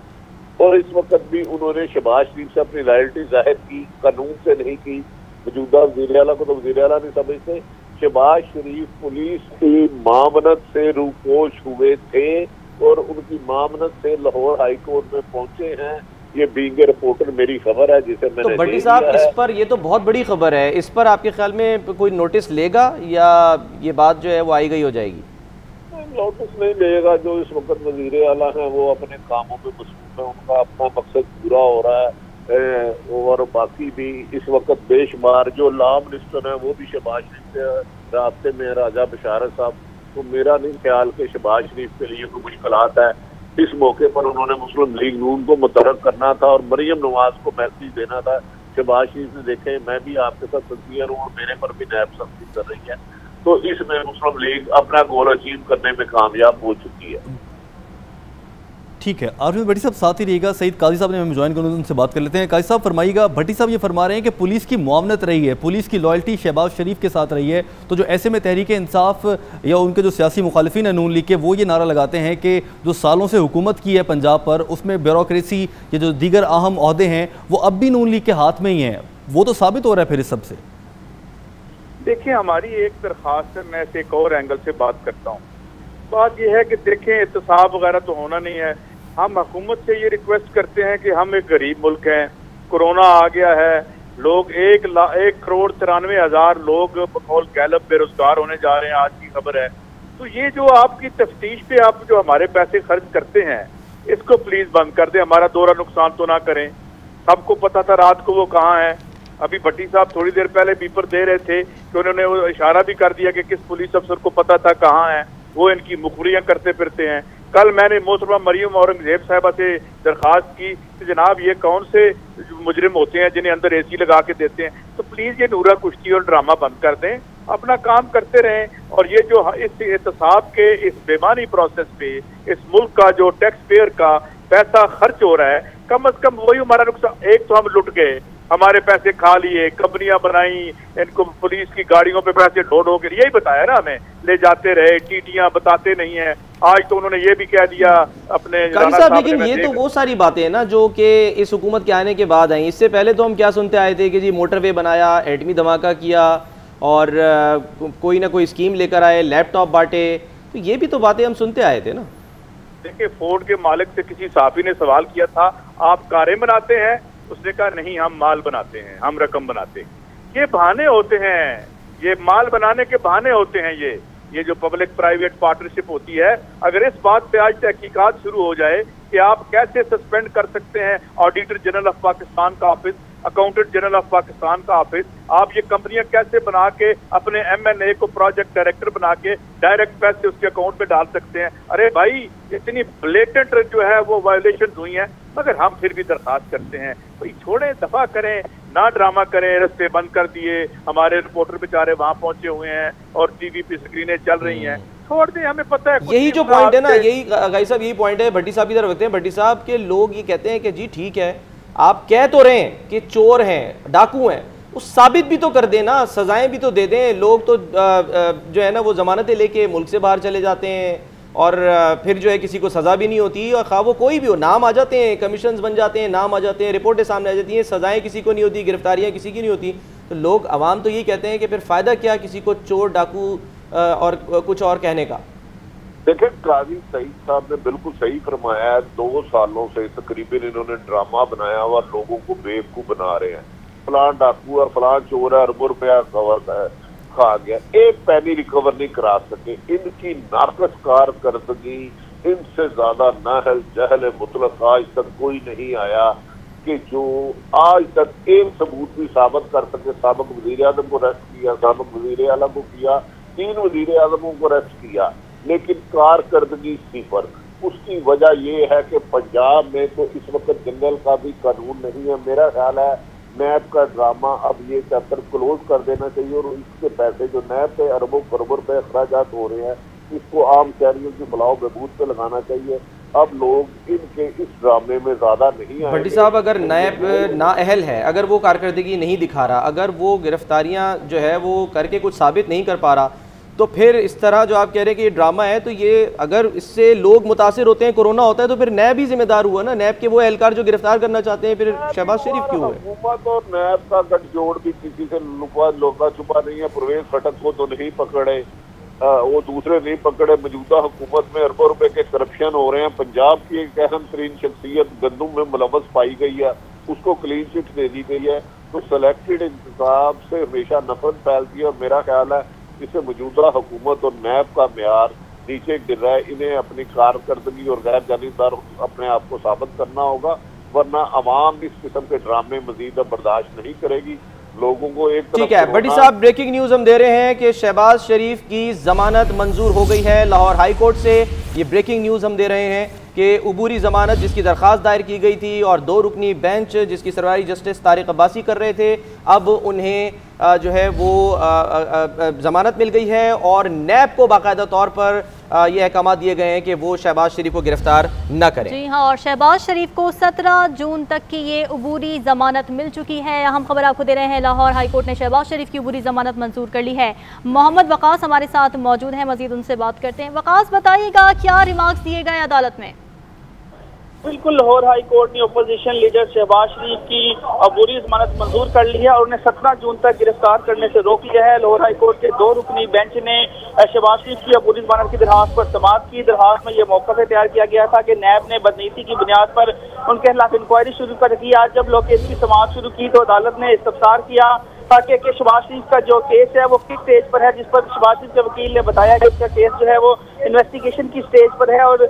और इस वक्त भी उन्होंने शहबाज शरीफ से अपनी लॉयल्टी जाहिर की, कानून से नहीं की। मौजूदा वज़ीर आला को तो वज़ीर आला नहीं समझते। शहबाज शरीफ पुलिस की मामनत से रूपोश हुए थे और उनकी मामनत से लाहौर हाई कोर्ट में पहुंचे हैं। ये बीइंग रिपोर्टर मेरी खबर है जिसे मैंने तो भट्टी साहब इस पर, ये तो बहुत बड़ी खबर है, इस पर आपके ख्याल में कोई नोटिस लेगा या ये बात जो है वो आई गई हो जाएगी? नोटिस नहीं लेगा। जो इस वक्त वज़ीर आला हैं वो अपने कामों में मसरूफ है, उनका अपना मकसद पूरा हो रहा है। और बाकी भी इस वक्त बेशुमार जो लॉ मिनिस्टर हैं वो भी शहबाज शरीफ से रास्ते में राजा बशारत साहब, तो मेरा नहीं ख्याल कि शहबाज शरीफ के लिए कोई मुश्किलात है। इस मौके पर उन्होंने मुस्लिम लीग नून को मुतरक करना था और मरियम नवाज को मैसेज देना था। शहबाज शरीफ ने देखे मैं भी आपके साथ सिंसियर हूँ और मेरे पर भी नैब सख्ती कर रही है, तो इसमें मुस्लिम लीग अपना गोल अचीव करने में कामयाब हो चुकी है। ठीक है, आरजू भट्टी साहब साथ ही रहिएगा। सईद काजी साहब ने हमें ज्वाइन करना, उनसे बात कर लेते हैं। काजी साहब फरमाइएगा, भट्टी साहब ये फरमा रहे हैं कि पुलिस की मुआवनत रही है, पुलिस की लॉयल्टी शहबाज शरीफ के साथ रही है, तो जो ऐसे में तहरीक इंसाफ या उनके जो सियासी मुखालिफिन है नून लीग के, वो ये नारा लगाते हैं कि जो सालों से हुकूमत की है पंजाब पर, उसमें ब्यूरोक्रेसी या जो दीगर अहम ओहदे हैं वो अब भी नून लीग के हाथ में ही हैं। वो तो साबित हो रहा है फिर इस सबसे। देखिए, हमारी एक दरख्वास्त है, मैं इसे एक और एंगल से बात करता हूँ। बात यह है कि देखें, एहतसाब वगैरह तो होना नहीं है। हम हुकूमत से ये रिक्वेस्ट करते हैं कि हम एक गरीब मुल्क हैं, कोरोना आ गया है, लोग 1,93,000 लोग बकौल गैलप बेरोजगार होने जा रहे हैं, आज की खबर है। तो ये जो आपकी तफ्तीश पे आप जो हमारे पैसे खर्च करते हैं, इसको प्लीज बंद कर दें, हमारा दोहरा नुकसान तो ना करें। सबको पता था रात को वो कहाँ है। अभी भट्टी साहब थोड़ी देर पहले बीपर दे रहे थे कि उन्होंने वो इशारा भी कर दिया कि किस पुलिस अफसर को पता था कहाँ है, वो इनकी मुखबरियां करते फिरते हैं। कल मैंने मोहतरमा मरियम औरंगजेब साहबा से दरखास्त की कि जनाब ये कौन से मुजरिम होते हैं जिन्हें अंदर एसी लगा के देते हैं, तो प्लीज ये नूरा कुश्ती और ड्रामा बंद कर दें, अपना काम करते रहें। और ये जो इस एहतसाब के इस बेमानी प्रोसेस पे इस मुल्क का जो टैक्स पेयर का पैसा खर्च हो रहा है, कम से कम वही हमारा नुकसान। एक तो हम लुट गए, हमारे पैसे खा लिए, कंपनियां बनाई, इनको पुलिस की गाड़ियों पे पैसे ढो के, यही बताया ना हमें, ले जाते रहे, टीटियां बताते नहीं है। आज तो उन्होंने ये भी कह दिया अपने साहब, लेकिन ये तो वो सारी बातें हैं ना जो कि इस हुकूमत के आने के बाद आई। इससे पहले तो हम क्या सुनते आए थे कि जी मोटरवे बनाया, एटमी धमाका किया और कोई ना कोई स्कीम लेकर आए, लैपटॉप बांटे, तो ये भी तो बातें हम सुनते आए थे ना। देखिए, फोर्ड के मालिक से किसी साफी ने सवाल किया था, आप कारें बनाते हैं? उसने कहा नहीं, हम माल बनाते हैं, हम रकम बनाते हैं। ये बहाने होते हैं, ये माल बनाने के बहाने होते हैं। ये जो पब्लिक प्राइवेट पार्टनरशिप होती है, अगर इस बात पे आज तहकीकात शुरू हो जाए कि आप कैसे सस्पेंड कर सकते हैं ऑडिटर जनरल ऑफ पाकिस्तान का office, accountant general of Pakistan का ऑफिस, आप ये कंपनियां कैसे बना के अपने MNA को प्रोजेक्ट डायरेक्टर बना के डायरेक्ट पैसे उसके अकाउंट में डाल सकते हैं। अरे भाई, इतनी ब्लेटेंट जो है वो वायलेशन हुई है, मगर हम फिर भी दरखास्त करते हैं, भाई छोड़ें, दफा करें, ना ड्रामा करें। रास्ते बंद कर दिए, हमारे रिपोर्टर बेचारे वहां पहुंचे हुए हैं और टीवी पे स्क्रीनें चल रही हैं, छोड़ दें, हमें पता है। यही जो पॉइंट है ना, यही गाई साहब, यही पॉइंट है। भट्टी साहब की तरफ रखते हैं। भट्टी साहब के लोग ये कहते हैं कि जी ठीक है, आप कह तो रहे हैं कि चोर हैं, डाकू हैं, उस साबित भी तो कर देना, सजाएं भी तो दे दें। लोग तो जो है ना वो जमानतें लेके मुल्क से बाहर चले जाते हैं और फिर जो है किसी को सज़ा भी नहीं होती, और खा वो कोई भी हो, नाम आ जाते हैं, कमीशन बन जाते हैं, नाम आ जाते हैं, रिपोर्टें सामने आ जाती हैं, सजाएं किसी को नहीं होती, गिरफ्तारियां किसी की नहीं होती। तो लोग अवाम तो यही कहते हैं कि फिर फ़ायदा क्या किसी को चोर, डाकू और कुछ और कहने का। देखिए, काजी सईद साहब ने बिल्कुल सही फरमाया है। 2 सालों से तकरीबन इन्होंने ड्रामा बनाया हुआ, लोगों को बेवकूफ बना रहे हैं। फलान डाकू और फलान चोर है, अरबों रुपया खा गया, एक पैनी रिकवर नहीं करा सके। इनकी नाकस कारकर्दगी, इनसे ज्यादा नाहल जहल मुतलक आज तक कोई नहीं आया कि जो आज तक एक सबूत भी साबित कर सके। साबिक वजीर आजम को अरेस्ट किया, साबिक वजीर आला को किया, 3 वजीर आजमों को अरेस्ट किया, लेकिन कारकर्दगी सिफर। उसकी वजह यह है कि पंजाब में तो इस वक्त जंगल का भी कानून नहीं है। मेरा ख्याल है नैब का ड्रामा अब ये चैप्टर क्लोज कर देना चाहिए और इसके पैसे जो नैब पे अरबों करोड़ों रुपए अखराजात हो रहे हैं, इसको आम शहरियों की फलाह बहबूद पे लगाना चाहिए। अब लोग इनके इस ड्रामे में ज्यादा नहीं आए। भट्टी साहब, अगर नैब नाअहल है, अगर वो कारकर्दगी नहीं दिखा रहा, अगर वो गिरफ्तारियां जो है वो करके कुछ साबित नहीं कर पा रहा, तो फिर इस तरह जो आप कह रहे हैं कि ये ड्रामा है, तो ये अगर इससे लोग मुतासिर होते हैं, कोरोना होता है, तो फिर नैब ही जिम्मेदार हुआ ना। नैब के वो एहलकार जो गिरफ्तार करना चाहते हैं, फिर शहबाज शरीफ क्यों है? हुकूमत और नैब का गठजोड़ भी किसी से लुका छुपा नहीं है। परवेज खटक को तो नहीं पकड़े, वो दूसरे नहीं पकड़े। मौजूदा हुकूमत में अरबों रुपए के करप्शन हो रहे हैं। पंजाब की एक अहम तरीन शख्सियत गंदुम में मुलव्वस पाई गई है, उसको क्लीन चिट दे दी गई है। तो सिलेक्टेड इंतजाम से हमेशा नफरत फैलती है और मेरा ख्याल है इससे मौजूदा हुकूमत और नैब का म्यार नीचे गिर रहा है। इन्हें अपनी कारकर्दगी और गैर जानिबदार अपने आप को साबित करना होगा, वरना अवाम इस किस्म के ड्रामे मजीद बर्दाश्त नहीं करेगी। लोगों को एक ठीक है बड़ी साहब, ब्रेकिंग न्यूज हम दे रहे हैं कि शहबाज शरीफ की जमानत मंजूर हो गई है लाहौर हाई कोर्ट से। ये ब्रेकिंग न्यूज हम दे रहे हैं कि अबूरी जमानत जिसकी दरख्वास्त दायर की गई थी और 2 रुकनी बेंच जिसकी सरकारी जस्टिस तारिक अब्बासी कर रहे थे, अब उन्हें जो है वो जमानत मिल गई है और नैब को बाकायदा तौर पर ये अहकाम दिए गए हैं कि वो शहबाज शरीफ को गिरफ्तार न करें। जी हाँ, और शहबाज शरीफ को 17 जून तक की ये अबूरी जमानत मिल चुकी है। अहम खबर आपको दे रहे हैं, लाहौर हाई कोर्ट ने शहबाज शरीफ की अबूरी जमानत मंजूर कर ली है। मोहम्मद वकास हमारे साथ मौजूद हैं, मजीद उनसे बात करते हैं। वकास, बताइएगा क्या रिमार्क्स दिए गए अदालत में? बिल्कुल, लाहौर हाई कोर्ट ने अपोजिशन लीडर शहबाज शरीफ की अबूरी जमानत मंजूर कर ली है और उन्हें 17 जून तक गिरफ्तार करने से रोक लिया है। लाहौर हाई कोर्ट के 2 रुकनी बेंच ने शहबाज शरीफ की अबूरी जमानत की दरख्वास्त पर समाअत की। दरख्वास्त में यह मौका से तैयार किया गया था कि नैब ने बदनीति की बुनियाद पर उनके खिलाफ इंक्वायरी शुरू कर दी। आज जब लोग केस की समाअत शुरू की तो अदालत ने इस्तफसार किया ताकि शहबाज शरीफ का जो केस है वो किस स्टेज पर है, जिस पर शहबाज शरीफ के वकील ने बताया कि उसका केस जो है वो इन्वेस्टिगेशन की स्टेज पर है और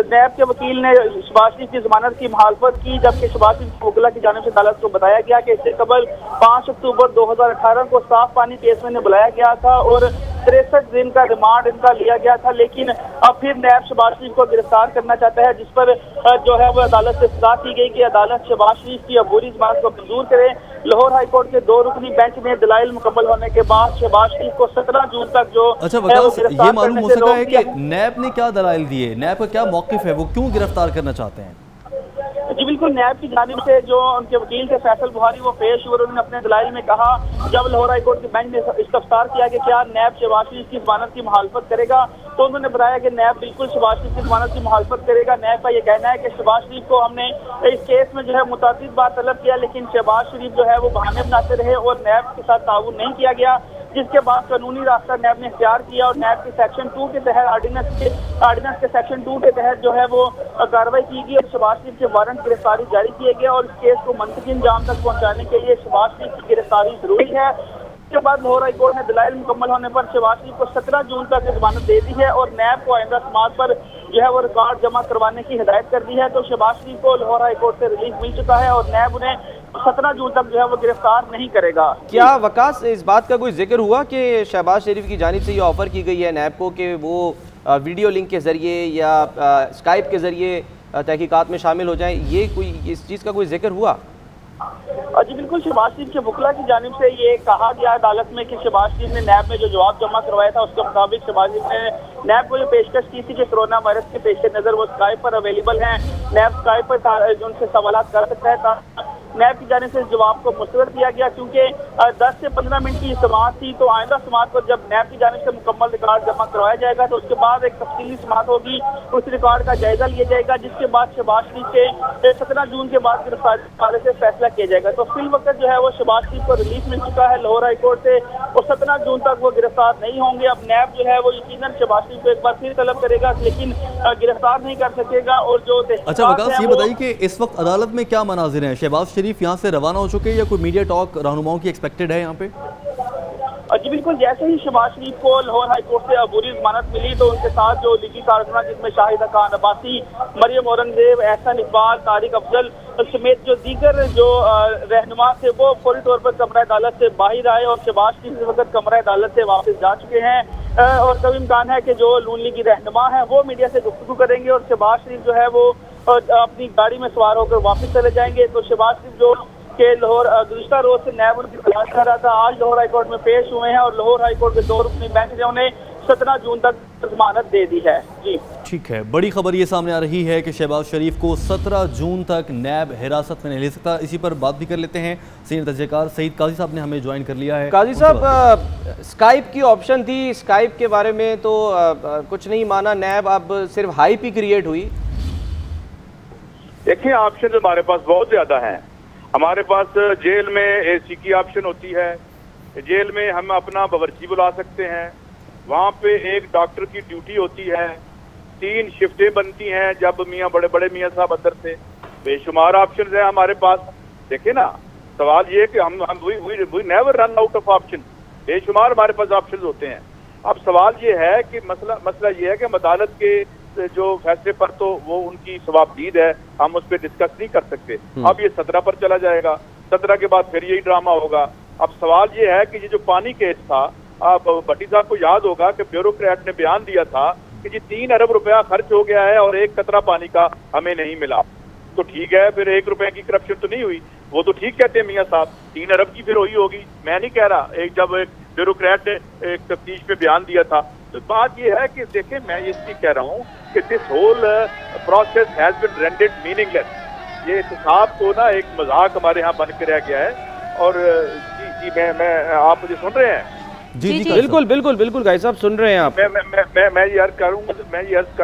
नैब के वकील ने शहबाज शरीफ की जमानत की मुखालफत की, जबकि शहबाज शरीफ की वकीला की जानिब से अदालत को बताया गया कि इससे कबल 5 अक्टूबर 2018 को साफ पानी केस में बुलाया गया था और 63 दिन का रिमांड इनका लिया गया था, लेकिन अब फिर नैब शहबाज शरीफ को गिरफ्तार करना चाहता है, जिस पर जो है वो अदालत से सलाह की गई कि अदालत शहबाज शरीफ की अबूरी जमानत को मंजूर करे। लाहौर हाई कोर्ट के 2 रुकनी बेंच ने दलाइल मुकम्मल होने के बाद शहबाज शरीफ को 17 जून तक जो ये मालूम हो सका है कि नैब ने क्या दलाइल दिए, नैब का क्या मौकिफ है, वो क्यों गिरफ्तार करना चाहते हैं? जी बिल्कुल, नैब की जानिब से जो उनके वकील थे फैसल बुहारी वो पेश हुए। उन्होंने अपने दलाइल में कहा, जब लाहौर हाई कोर्ट के बेंच ने इस्तफसार किया कि क्या नैब शहबाज शरीफ की जमानत की मुखालफत करेगा, तो उन्होंने बताया कि नैब बिल्कुल शहबाज शरीफ की जमानत की मुखालफत करेगा। नैब का ये कहना है कि शहबाज शरीफ को हमने इस केस में जो है मुतअद्दिद बार तलब किया, लेकिन शहबाज शरीफ जो है वो बहाने बनाते रहे और नैब के साथ ताउन नहीं किया गया, जिसके बाद कानूनी रास्ता नैब ने इख्तियार किया और नैब के सेक्शन 2 के तहत ऑर्डिनेंस के सेक्शन 2 के तहत जो है वो कार्रवाई की गई और शहबाज शरीफ के वारंट गिरफ्तारी जारी किए गए और इस केस को मंतकी अंजाम तक पहुंचाने के लिए शहबाज शरीफ की गिरफ्तारी जरूरी है। इसके बाद लाहौर हाई कोर्ट ने दलाइल मुकम्मल होने पर शहबाज शरीफ को 17 जून तक जमानत दे दी है और नैब को आइंदा समाअत पर जो है वो रिकॉर्ड जमा करवाने की हिदायत कर दी है। तो शहबाज शरीफ को लाहौर हाई कोर्ट से रिलीफ मिल चुका है और नैब उन्हें 17 जून तक जो है वो गिरफ्तार नहीं करेगा। क्या वकास इस बात का कोई जिक्र हुआ कि शहबाज शरीफ की जानिब से ये ऑफर की गई है नैब को कि वो वीडियो लिंक के जरिए या स्काइप के जरिए तहकीकात में शामिल हो जाएं, ये कोई इस चीज़ का कोई जिक्र हुआ? जी बिल्कुल, शहबाज शरीफ के वकील की जानिब से ये कहा गया अदालत में कि शहबाज शरीफ ने नैब में जो जवाब जमा करवाया था उसके मुताबिक शहबाज शरीफ ने नैब को जो पेशकश की थी कि कोरोना वायरस के पेश नज़र वो स्काइप पर अवेलेबल हैं, नैब स्काइप पर उनसे सवाल कर सकता है। नैब की जानिब से जवाब को मुस्तरद दिया गया क्योंकि 10 से 15 मिनट की समाअत थी, तो आइंदा समाअत पर जब नैब की जानिब से मुकम्मल रिकॉर्ड जमा करवाया जाएगा तो उसके बाद एक तफसीली समाअत होगी, उस रिकॉर्ड का जायजा लिया जाएगा, जिसके बाद शहबाज शरीफ के 17 जून के बाद गिरफ्तारी के बारे से फैसला किया जाएगा। तो फिल वक्त जो है वो शहबाज शरीफ को रिलीफ मिल चुका है लाहौर हाई कोर्ट से और 17 जून तक वो गिरफ्तार नहीं होंगे। अब नैब जो है वो यकीनन शहबाज शरीफ को एक बार फिर तलब करेगा, लेकिन गिरफ्तार नहीं कर सकेगा। और जो अच्छा वकास, ये बताइए कि इस वक्त अदालत में क्या मनाजिर हैं? शहबाज शरीफ यहाँ से रवाना हो चुके हैं या कोई मीडिया टॉक रहनुमाओं की एक्सपेक्टेड है यहाँ पे? जी बिल्कुल, जैसे ही शहबाज शरीफ को लाहौर हाई कोर्ट से अबूरी जमानत मिली तो उनके साथ जो लीगी कारकुनान जिसमें शाहिदा खान अब्बासी, मरियम औरंगजेब, एहसन इकबाल, तारिक अफजल समेत जो दीगर जो रहनुमा थे वो फौरी तौर पर कमरा अदालत से बाहर आए और शहबाज शरीफ इस वक्त कमरा अदालत से वापस जा चुके हैं और कभी इम्कान है कि जो नून लीगी रहनुमा है वो मीडिया से गुफ्तगू करेंगे और शहबाज शरीफ जो है वो अपनी गाड़ी में सवार होकर वापस चले जाएंगे। तो शहबाज शरीफ जो के लाहौर गुज़िश्ता रोज से नैब उनकी तलाश कर रहा था, आज लाहौर हाई कोर्ट में पेश हुए हैं और लाहौर हाई कोर्ट के 2 रुकनी बेंच ने उन्हें 17 जून तक जमानत दे दी है। जी ठीक है, बड़ी खबर ये सामने आ रही है कि शहबाज शरीफ को 17 जून तक नैब हिरासत में नहीं ले सकता। इसी पर बात भी कर लेते हैं, सीनियर तजज़ियाकार सईद काजी साहब ने हमें ज्वाइन कर लिया है। काजी साहब, स्काइप की ऑप्शन थी, स्काइप के बारे में तो कुछ नहीं माना नैब, अब सिर्फ हाइप ही क्रिएट हुई। देखिए, ऑप्शन हमारे पास बहुत ज्यादा हैं। हमारे पास जेल में एसी की ऑप्शन होती है, जेल में हम अपना बावर्ची बुला सकते हैं, वहाँ पे एक डॉक्टर की ड्यूटी होती है, 3 शिफ्टें बनती हैं जब बड़े बड़े मियाँ साहब अंदर थे। बेशुमार ऑप्शन है हमारे पास। देखिए ना, सवाल ये कि हम we never run out of option, बेशुमार हमारे पास ऑप्शन होते हैं। अब सवाल ये है कि मसला ये है कि अदालत के जो फैसले पर तो वो उनकी सवाबदीद है, हम उस पर डिस्कस नहीं कर सकते। अब ये 17 पर चला जाएगा, 17 के बाद फिर यही ड्रामा होगा। अब सवाल ये है कि ये जो पानी केस था, आप भट्टी साहब को याद होगा कि ब्यूरोक्रेट ने बयान दिया था कि जी 3 अरब रुपया खर्च हो गया है और 1 कतरा पानी का हमें नहीं मिला। तो ठीक है, फिर 1 रुपए की करप्शन तो नहीं हुई, वो तो ठीक कहते हैं मियाँ साहब, 3 अरब की फिर हुई होगी, मैं नहीं कह रहा। जब एक ब्यूरोक्रेट ने एक तफ्तीश में बयान दिया था, तो बात ये है कि देखिए मैं इसलिए कह रहा हूँ कि this whole process has been rendered meaningless. ये एहतसाब को ना एक मजाक हमारे यहाँ बन के रह गया है। और जी मैं आप मुझे सुन रहे हैं? जी बिल्कुल बिल्कुल बिल्कुल भाई साहब सुन रहे हैं आप। मैं ये अर्ज कर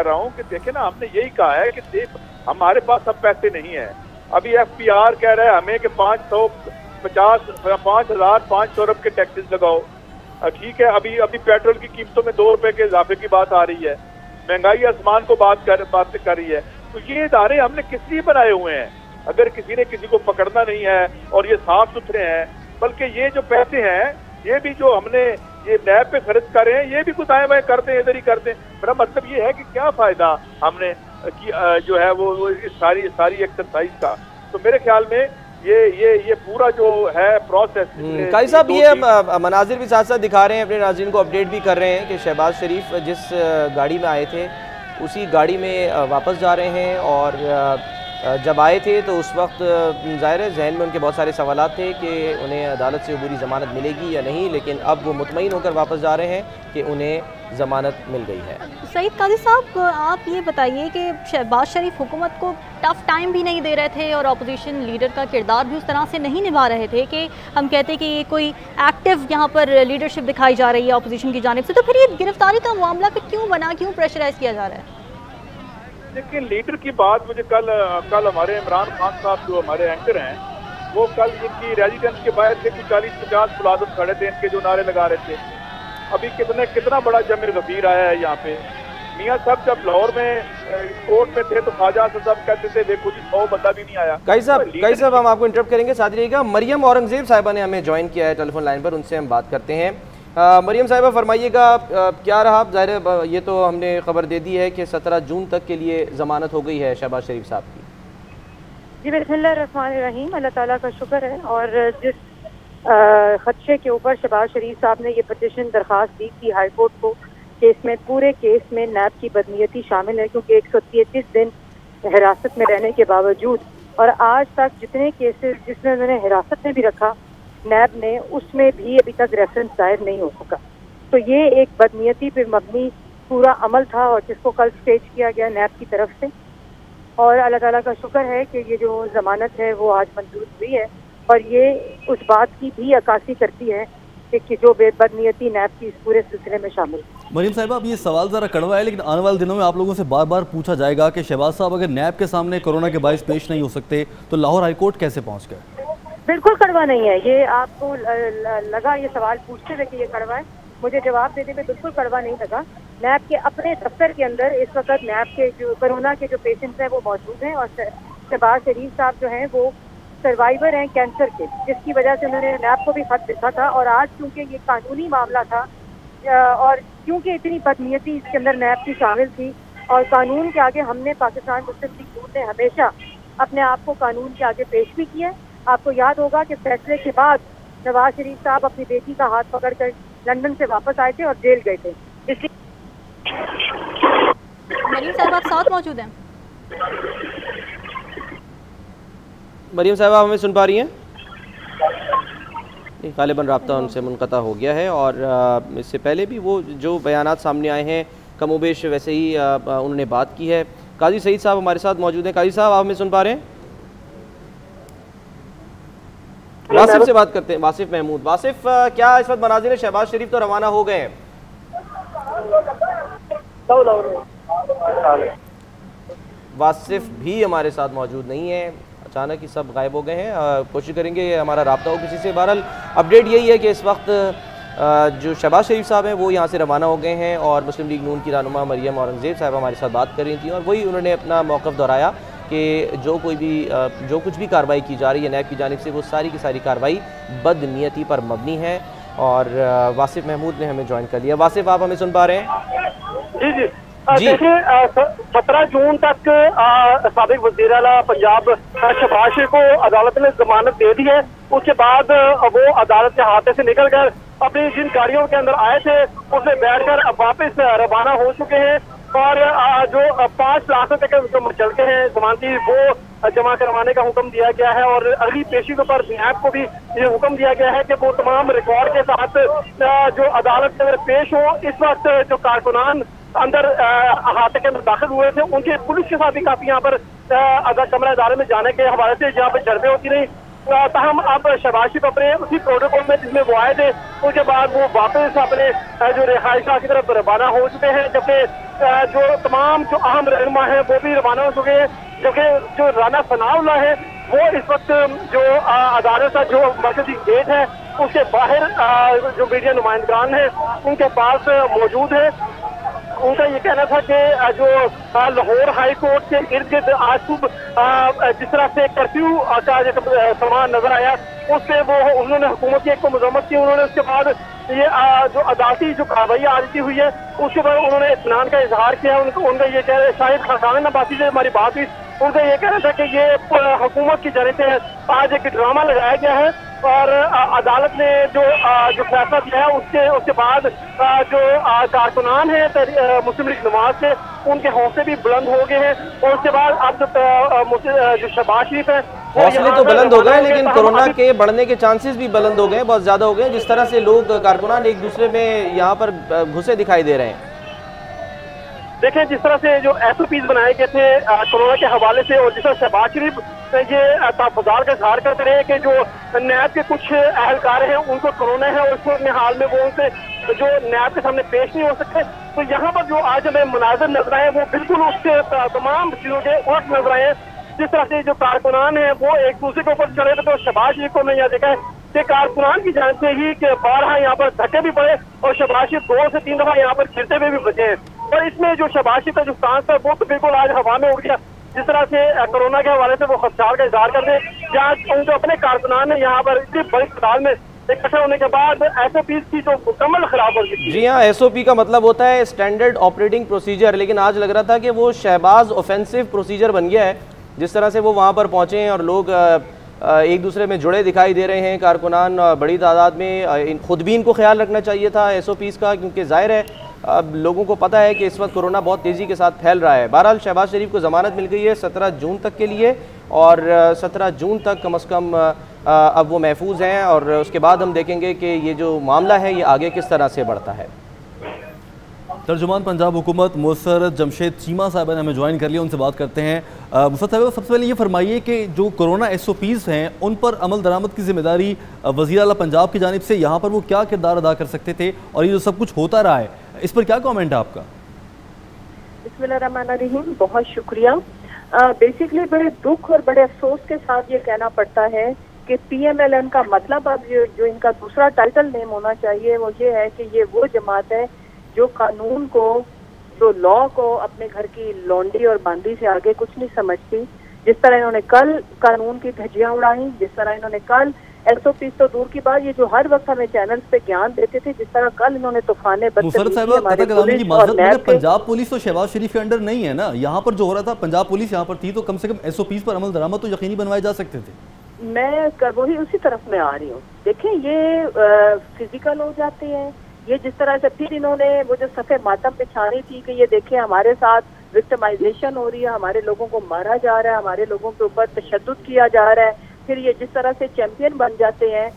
रहा हूँ कि देखे ना, हमने यही कहा है कि हमारे पास अब पैसे नहीं है। अभी FPR कह रहा है हमें कि 5,500 अरब के टैक्सेस लगाओ। ठीक है, अभी पेट्रोल की कीमतों में 2 रुपए के इजाफे की बात आ रही है, महंगाई आसमान को बात कर रही है। तो ये इदारे हमने किस लिए बनाए हुए हैं? अगर किसी ने किसी को पकड़ना नहीं है और ये साफ सुथरे हैं, बल्कि ये जो पैसे हैं ये भी जो हमने ये नैब पे खर्च कर रहे हैं, ये भी कुछ आए वाए करते हैं, इधर ही करते हैं। मेरा मतलब ये है कि क्या फायदा हमने जो है वो इस सारी एक्सरसाइज का। तो मेरे ख्याल में ये पूरा जो है प्रोसेस। काजी साहब, ये मनाजिर भी साथ साथ दिखा रहे हैं, अपने नाज़रीन को अपडेट भी कर रहे हैं कि शहबाज शरीफ जिस गाड़ी में आए थे उसी गाड़ी में वापस जा रहे हैं। और जब आए थे तो उस वक्त ज़ाहिर है जहन में उनके बहुत सारे सवालात थे कि उन्हें अदालत से अबूरी ज़मानत मिलेगी या नहीं, लेकिन अब वो मुतमईन होकर वापस जा रहे हैं कि उन्हें ज़मानत मिल गई है। सईद काजी साहब, आप ये बताइए कि शहबाज शरीफ हुकूमत को टफ टाइम भी नहीं दे रहे थे और अपोजिशन लीडर का किरदार भी उस तरह से नहीं निभा रहे थे कि हम कहते कि ये कोई एक्टिव यहाँ पर लीडरशिप दिखाई जा रही है अपोजिशन की जानिब से, तो फिर ये गिरफ्तारी का मामला फिर क्यों बना, क्यों प्रेशराइज किया जा रहा है? देखिए, लीडर की बात मुझे कल हमारे इमरान खान साहब जो हमारे एंकर हैं, वो कल इनकी रेजिडेंस के बाहर से 40-50 मुलाजिम खड़े थे, इनके जो नारे लगा रहे थे। अभी कितना बड़ा जमीर गफीर आया है यहाँ पे। मियाँ साहब जब लाहौर में कोर्ट में थे तो ख्वाजा साहब कहते थे देखो जी 100 बंदा भी नहीं आया। काजी साहब हम आपको इंटरप्ट करेंगे, साथ रहिएगा। मरियम औरंगजेब साहिबा ने हमें ज्वाइन किया है टेलीफोन लाइन पर, उनसे हम बात करते हैं। मरियम साहिबा फरमाइएगा, क्या रहा? ज़ाहिर ये तो हमने खबर दे दी है कि 17 जून तक के लिए ज़मानत हो गई है शहबाज शरीफ साहब की। जी बिस्मिल्लाहिर्रहमानिर्रहीम, अल्लाह ताला का शुक्र है। और जिस खदशे के ऊपर शहबाज शरीफ साहब ने ये पटिशन दरख्वास्त दी थी हाई कोर्ट को कि इसमें पूरे केस में नैब की बदनीयती शामिल है, क्योंकि 133 दिन हिरासत में रहने के बावजूद और आज तक जितने केसेस जिसमें उन्होंने हिरासत में भी रखा नैब ने, उसमें भी अभी तक रेफरेंस दायर नहीं हो सका। तो ये एक बदनीयती पर मबनी पूरा अमल था और जिसको कल स्टेज किया गया नैब की तरफ से। और अल्लाह ताला का शुक्र है कि ये जो जमानत है वो आज मंजूर हुई है और ये उस बात की भी अक्कासी करती है कि जो बदनीयती नैब की इस पूरे सिलसिले में शामिल। मरियम साहिबा, अब ये सवाल ज़रा कड़वा है, लेकिन आने वाले दिनों में आप लोगों से बार बार पूछा जाएगा कि शहबाज साहब अगर नैब के सामने कोरोना के बाइस पेश नहीं हो सकते तो लाहौर हाईकोर्ट कैसे पहुँच गए? बिल्कुल कड़वा नहीं है ये। आपको लगा ये सवाल पूछते हुए कि ये कड़वा है, मुझे जवाब देने में बिल्कुल कड़वा नहीं लगा। नैब के अपने दफ्तर के अंदर इस वक्त नैब के जो कोरोना के जो पेशेंट्स हैं वो मौजूद हैं और शहबाज शरीफ साहब जो हैं वो सर्वाइवर हैं कैंसर के, जिसकी वजह से उन्होंने नैब को भी खत लिखा था। और आज क्योंकि ये कानूनी मामला था और क्योंकि इतनी बदनीयती इसके अंदर नैब की शामिल थी और कानून के आगे हमने पाकिस्तान मुस्लिम लीग नून ने हमेशा अपने आप को कानून के आगे पेश भी किया। आपको याद होगा कि फैसले के बाद शहबाज शरीफ साहब अपनी बेटी का हाथ पकड़कर लंदन से वापस आए थे और जेल गए थे। इसलिए मरियम साहब आप साथ मौजूद हैं? मरियम साहब हमें सुन पा रही हैं? गालिबन राब्ता उनसे मुनक़ता हो गया है। और इससे पहले भी वो जो बयानात सामने आए हैं कमोबेश वैसे ही उन्होंने बात की है। काजी सईद साहब हमारे साथ मौजूद हैं। काजी साहब आप हमें सुन पा रहे हैं? वासिफ से बात करते हैं, वासिफ महमूद। वासिफ, क्या इस वक्त मनाजिर शहबाज शरीफ तो रवाना हो गए हैं, वासिफ भी हमारे साथ मौजूद नहीं है, अचानक ही सब गायब हो गए हैं। कोशिश करेंगे हमारा राब्ता हो किसी से। बहरहाल अपडेट यही है कि इस वक्त जो शहबाज शरीफ साहब हैं वो यहाँ से रवाना हो गए हैं और मुस्लिम लीग नून की रहनुमा मरियम औरंगजेब साहब हमारे साथ बात कर रही थी और वही उन्होंने अपना मौक़िफ़ दोहराया कि जो कुछ भी कार्रवाई की जा रही है नैब की जानिब से वो सारी की सारी कार्रवाई बदनीयती पर मबनी है। और वासिफ महमूद ने हमें ज्वाइन कर लिया। वासिफ, आप हमें सुन पा रहे हैं? जी जी देखिए 17 जून तक साबिक वज़ीर आला पंजाब शहबाज शरीफ को अदालत ने जमानत दे दी है। उसके बाद वो अदालत के हाथे से निकलकर अपनी जिन गाड़ियों के अंदर आए थे उसमें बैठकर वापस रवाना हो चुके हैं और जो 5 लाख रुपए के जो मुचलके हैं जमानती वो जमा करवाने का हुक्म दिया गया है और अगली पेशी के ऊपर नैब को भी ये हुक्म दिया गया है कि वो तमाम रिकॉर्ड के साथ जो अदालत के अंदर पेश हो। इस वक्त जो कारकुनान अंदर अहाते के अंदर दाखिल हुए थे उनके पुलिस के साथ भी काफी यहाँ पर अगर कमरा इदारे में जाने के हवाले से यहाँ पर झड़पें होती रही। ताहम अब शहबाज शरीफ अपने उसी प्रोटोकॉल में जिसमें वो आए थे उसके बाद वो वापस अपने जो रिहाइशगाह की तरफ रवाना हो चुके हैं, जबकि जो तमाम जो अहम रहनुमा है वो भी रवाना हो चुके हैं। जबकि जो राना सनाउल्लाह है वो इस वक्त जो अदालत का जो मरकजी गेट है उसके बाहर जो मीडिया नुमाइंदगान है उनके पास मौजूद है। उनका ये कहना था कि जो लाहौर हाई कोर्ट के इर्द गिर्द आज सुबह जिस तरह से कर्फ्यू का सामान नजर आया उससे वो उन्होंने हुकूमत की एक को मजम्मत की। उन्होंने उसके बाद ये जो अदालती जो कार्रवाई आज की हुई है उसके बाद उन्होंने इत्मीनान का इजहार किया। उनका ये कह रहे शाहिद खान नबासी से हमारी बात हुई, उनका ये कहना था कि ये हुकूमत की जानिब से आज एक ड्रामा लगाया गया है और अदालत ने जो फैसला दिया है उसके बाद जो कारकुनान है मुस्लिम लीग नवाज से उनके हौसले भी बुलंद हो गए हैं और उसके बाद अब जो शहबाज शरीफ है हौसले तो बुलंद हो गए लेकिन कोरोना के बढ़ने के चांसेस भी बुलंद हो गए, बहुत ज्यादा हो गए। जिस तरह से लोग कारकुनान एक दूसरे में यहाँ पर घुसे दिखाई दे रहे हैं। देखें जिस तरह से जो SOPs बनाए गए थे कोरोना के हवाले से और जिस तरह शहबाज शरीफ ये तहफ़्फ़ुज़ात का इज़हार करते रहे कि जो नैब के कुछ अहलकार हैं उनको कोरोना है और उसको अपने हाल में वो उनसे जो नैब के सामने पेश नहीं हो सकते। तो यहाँ पर जो आज हमें मुनाज़िर नजर आए वो बिल्कुल उसके तमाम चीज़ों के उलट नजर आए हैं। जिस तरह से जो कारकुनान है वो एक दूसरे के ऊपर चढ़े थे तो शहबाज शरीफ को हमने यहाँ देखा है कि कारकुनान की जान से ही कि बारहा यहाँ पर धक्के भी पड़े और शहबाज शरीफ 2 से 3 दफा यहाँ पर गिरते हुए भी बचे हैं। और इसमें जो शहबाज शरीफ का जो स्टांस है वो तो बिल्कुल आज हवा में उड़ गया। जिस तरह से कोरोना के हवाले से वो खदशात का इजहार कर रहे हैं जहाँ उनके अपने कारकुनान ने यहाँ पर इतनी बड़ी तादाद में इकट्ठा होने के बाद SOPs की जो मुकम्मल खिलाफ वर्जी। जी हाँ, SOP का मतलब होता है स्टैंडर्ड ऑपरेटिंग प्रोसीजर, लेकिन आज लग रहा था कि वो शहबाज ऑफेंसिव प्रोसीजर बन गया है। जिस तरह से वो वहाँ पर पहुँचे हैं और लोग एक दूसरे में जुड़े दिखाई दे रहे हैं कारकुनान बड़ी तादाद में। खुद भी इनको ख्याल रखना चाहिए था SOPs का, क्योंकि जाहिर है लोगों को पता है कि इस वक्त कोरोना बहुत तेज़ी के साथ फैल रहा है। बहरहाल शहबाज शरीफ को ज़मानत मिल गई है 17 जून तक के लिए और 17 जून तक कम से कम अब वो महफूज हैं और उसके बाद हम देखेंगे कि ये जो मामला है ये आगे किस तरह से बढ़ता है। तर्जुमान पंजाब हुकूमत मुसर्रत जमशेद चीमा साहब ने हमें ज्वाइन कर लिया, उनसे बात करते हैं। मुसर्रत साहब सबसे पहले ये फरमाइए कि जो कोरोना SOPs हैं उन पर अमल दरामद की जिम्मेदारी वज़ीर आला पंजाब की जानिब से यहाँ पर वो क्या किरदार अदा कर सकते थे और ये जो सब कुछ होता रहा है इस पर क्या कमेंट है आपका? बिस्मिल्लाहिर्रहमानिर्रहीम, बहुत शुक्रिया। बेसिकली बड़े दुख और बड़े अफसोस के साथ ये कहना पड़ता है कि PMLN का मतलब अब जो इनका दूसरा टाइटल नेम होना चाहिए वो ये है कि ये वो जमात है जो कानून को, जो लॉ को अपने घर की लौंडी और बांदी से आगे कुछ नहीं समझती। जिस तरह इन्होंने कल कानून की धज्जियां उड़ाई, जिस तरह इन्होंने कल SOPs तो दूर की बात, ये जो हर वक्त हमें चैनल्स पे ज्ञान देते थे, जिस तरह कल इन्होंने तूफाने पंजाब पुलिस तो शहबाज शरीफ के अंडर नहीं है ना, यहाँ पर जो हो रहा था पंजाब पुलिस यहाँ पर थी तो कम से कम SOPs पर अमल दरामद तो यकीनी बनवाए जा सकते थे। मैं वही उसी तरफ में आ रही हूँ। देखें ये फिजिकल हो जाते हैं, ये जिस तरह से फिर इन्होंने वो जो सफ़े मातम बिछानी थी कि ये देखें हमारे साथ विक्टिमाइजेशन हो रही है, हमारे लोगों को मारा जा रहा है, हमारे लोगों के ऊपर तशद्दुद किया जा रहा है, फिर ये जिस तरह से चैंपियन बन जाते हैं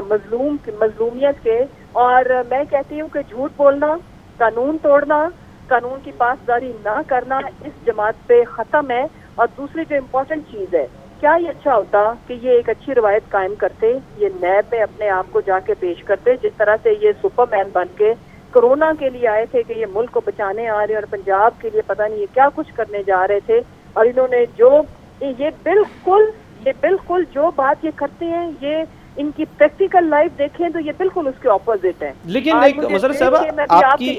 मजलूमियत के। और मैं कहती हूँ कि झूठ बोलना, कानून तोड़ना, कानून की पासदारी ना करना इस जमात पे ख़त्म है। और दूसरी जो इम्पोर्टेंट चीज़ है, क्या ये अच्छा होता कि ये एक अच्छी रवायत कायम करते, ये नैब में अपने आप को जाके पेश करते, जिस तरह से ये सुपरमैन बन के कोरोना के लिए आए थे कि ये मुल्क को बचाने आ रहे और पंजाब के लिए पता नहीं ये क्या कुछ करने जा रहे थे। और इन्होंने जो ये बिल्कुल जो बात ये करते हैं, ये इनकी प्रैक्टिकल लाइफ देखें तो ये बिल्कुल उसके ऑपोजिट है। लेकिन एक मुसर्रत साहब आपकी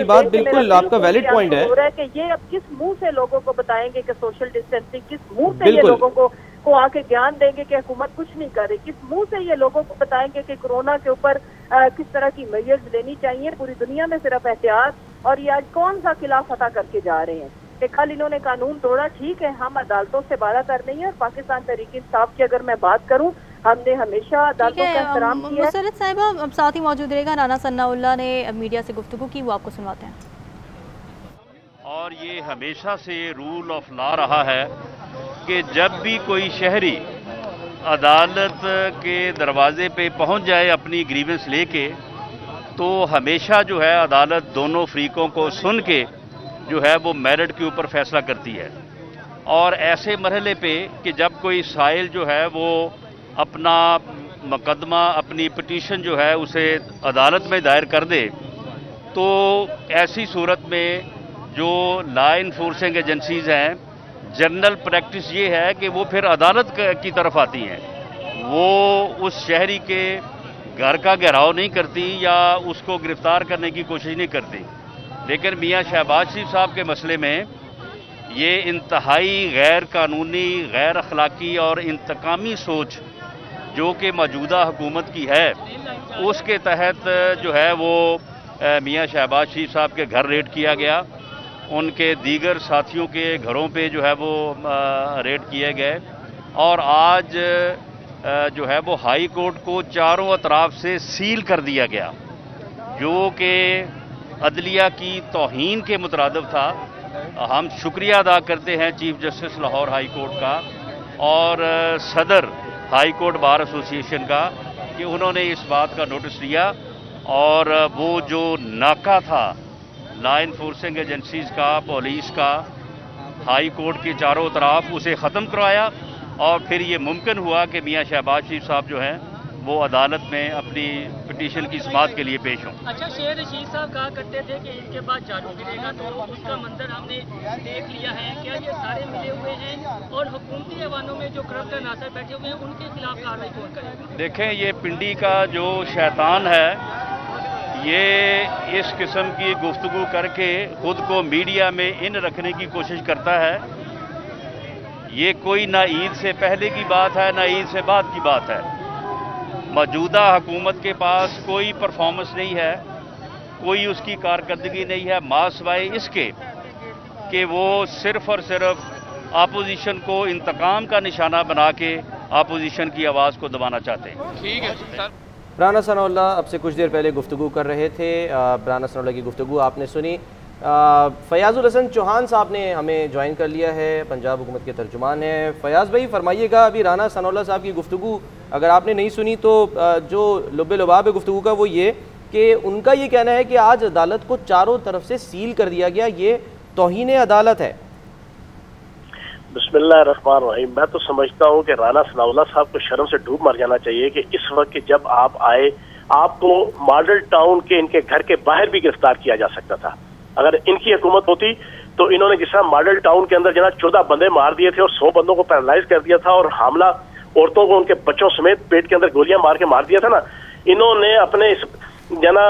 बात बिल्कुल आपका वैलिड पॉइंट है कि ये अब किस मुंह से लोगों को बताएंगे कि सोशल डिस्टेंसिंग, किस मुंह से ये लोगों को आके ज्ञान देंगे कि हुकूमत कुछ नहीं कर रही, किस मुंह से ये लोगों को बताएंगे कि कोरोना के ऊपर किस तरह की मेजर्स लेनी चाहिए। पूरी दुनिया में सिर्फ एहतियात और ये आज कौन सा किला फतह करके जा रहे हैं कि कल इन्होंने कानून तोड़ा। ठीक है, हम अदालतों से बालातर नहीं है, और पाकिस्तान तहरीक इंसाफ की अगर मैं बात करूं, हमने हमेशा अदालतों का एहतराम किया। मुसर्रत साहिबा अब साथ ही मौजूद रहेगा, राना सनाउल्लाह ने मीडिया से गुफ्तगू की, वो आपको सुनवाते हैं। और ये हमेशा से रूल ऑफ लॉ रहा है कि जब भी कोई शहरी अदालत के दरवाजे पे पहुंच जाए अपनी ग्रीवेंस लेके, तो हमेशा जो है अदालत दोनों फरीकों को सुन के जो है वो मेरिट के ऊपर फैसला करती है। और ऐसे मरहले पे कि जब कोई साइल जो है वो अपना मुकदमा, अपनी पिटीशन जो है उसे अदालत में दायर कर दे, तो ऐसी सूरत में जो लॉ इन्फोर्सिंग एजेंसीज हैं, जनरल प्रैक्टिस ये है कि वो फिर अदालत की तरफ आती हैं। वो उस शहरी के घर का घेराव नहीं करती या उसको गिरफ्तार करने की कोशिश नहीं करती। लेकिन मियां शहबाज शरीफ साहब के मसले में ये इंतहाई गैर कानूनी, गैर अखलाकी और इंतकामी सोच जो कि मौजूदा हुकूमत की है, उसके तहत जो है वो मियां शहबाज शरीफ साहब के घर रेड किया गया, उनके दीगर साथियों के घरों पे जो है वो रेड किए गए, और आज जो है वो हाई कोर्ट को चारों अतराफ से सील कर दिया गया, जो कि अदलिया की तौहीन के मुतरादिफ था। हम शुक्रिया अदा करते हैं chief justice Lahore high court का और सदर हाई कोर्ट बार एसोसिएशन का कि उन्होंने इस बात का नोटिस लिया और वो जो नाका था लॉ इन्फोर्सिंग एजेंसीज का, पुलिस का, हाई कोर्ट के चारों तरफ, उसे ख़त्म करवाया। और फिर ये मुमकिन हुआ कि मियां शहबाज शरीफ साहब जो हैं वो अदालत में अपनी पिटीशन की समाअत के लिए पेश हों। अच्छा, शेर रशीद साहब कहा करते थे कि इनके बाद जादू गिरेगा, तो उसका मंजर हमने देख लिया है। क्या ये सारे मिले हुए हैं और हुकूमती ऐवानों में जो करप्ट अनासर बैठे हुए हैं उनके खिलाफ कार्रवाई कौन करेगा? देखें, ये पिंडी का जो शैतान है, ये इस किस्म की गुफ्तगू करके खुद को मीडिया में इन रखने की कोशिश करता है। ये कोई ना ईद से पहले की बात है ना ईद से बाद की बात है। मौजूदा हुकूमत के पास कोई परफॉर्मेंस नहीं है, कोई उसकी कारकर्दगी नहीं है, मासवाए इसके कि वो सिर्फ और सिर्फ अपोजिशन को इंतकाम का निशाना बना के अपोजिशन की आवाज़ को दबाना चाहते हैं। ठीक है सर। राना सनाउल्लाह अब से कुछ देर पहले गुफ्तगू कर रहे थे। राना सनाउल्लाह की गुफ्तगू आपने सुनी। फयाजुल हसन चौहान साहब ने हमें ज्वाइन कर लिया है, पंजाब हुकूमत के तर्जुमान हैं। फयाज भाई फरमाइएगा, अभी राना सनाउल्लाह साहब की गुफ्तगू अगर आपने नहीं सुनी तो जो लुब्बे लुबाब है गुफ्तगू का वो ये कि उनका ये कहना है कि आज अदालत को चारों तरफ से सील कर दिया गया, ये तौहीन अदालत है। बिस्मिल्लाहिर्रहमानिर्रहीम। मैं तो समझता हूँ कि राना सनाउल्लाह साहब को शर्म से डूब मर जाना चाहिए कि इस वक्त जब आप आए, आपको मॉडल टाउन के इनके घर के बाहर भी गिरफ्तार किया जा सकता था। अगर इनकी हुकूमत होती तो इन्होंने जिस तरह मॉडल टाउन के अंदर जना 14 बंदे मार दिए थे और 100 बंदों को पैरालाइज कर दिया था और हमला औरतों को उनके बच्चों समेत पेट के अंदर गोलियां मार के मार दिया था ना, इन्होंने अपने इस जना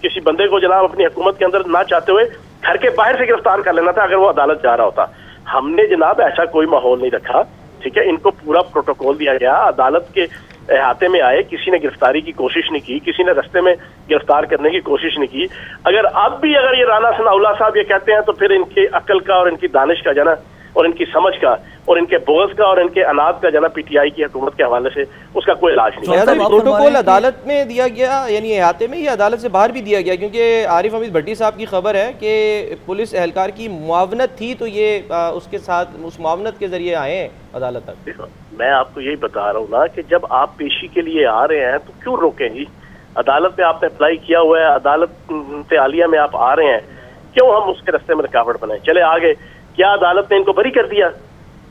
किसी बंदे को जनाब अपनी हुकूमत के अंदर ना चाहते हुए घर के बाहर से गिरफ्तार कर लेना था अगर वो अदालत जा रहा होता। हमने जनाब ऐसा कोई माहौल नहीं रखा, ठीक है। इनको पूरा प्रोटोकॉल दिया गया, अदालत के अहाते में आए, किसी ने गिरफ्तारी की कोशिश नहीं की, किसी ने रास्ते में गिरफ्तार करने की कोशिश नहीं की। अगर अब भी अगर ये राना सनाउल्लाह साहब ये कहते हैं तो फिर इनके अक्ल का और इनकी दानिश का जना और इनकी समझ का और इनके बोझ का और इनके अनाज का जना पीटीआई की हुकूमत के हवाले से उसका कोई इलाज नहीं है। प्रोटोकॉल अदालत में दिया गया यानी अहाते में या अदालत से बाहर भी दिया गया, क्योंकि आरिफ हमीद भट्टी साहब की खबर है कि पुलिस एहलकार की मुआवनत थी तो ये उसके साथ उस मुआवनत के जरिए आए अदालत तक। देखो, मैं आपको यही बता रहा हूँ ना कि जब आप पेशी के लिए आ रहे हैं तो क्यों रोकें जी? अदालत में आपने अप्लाई किया हुआ है, अदालत आलिया में आप आ रहे हैं, क्यों हम उसके रास्ते में रुकावट बनाए? चले आगे, क्या अदालत ने इनको बरी कर दिया?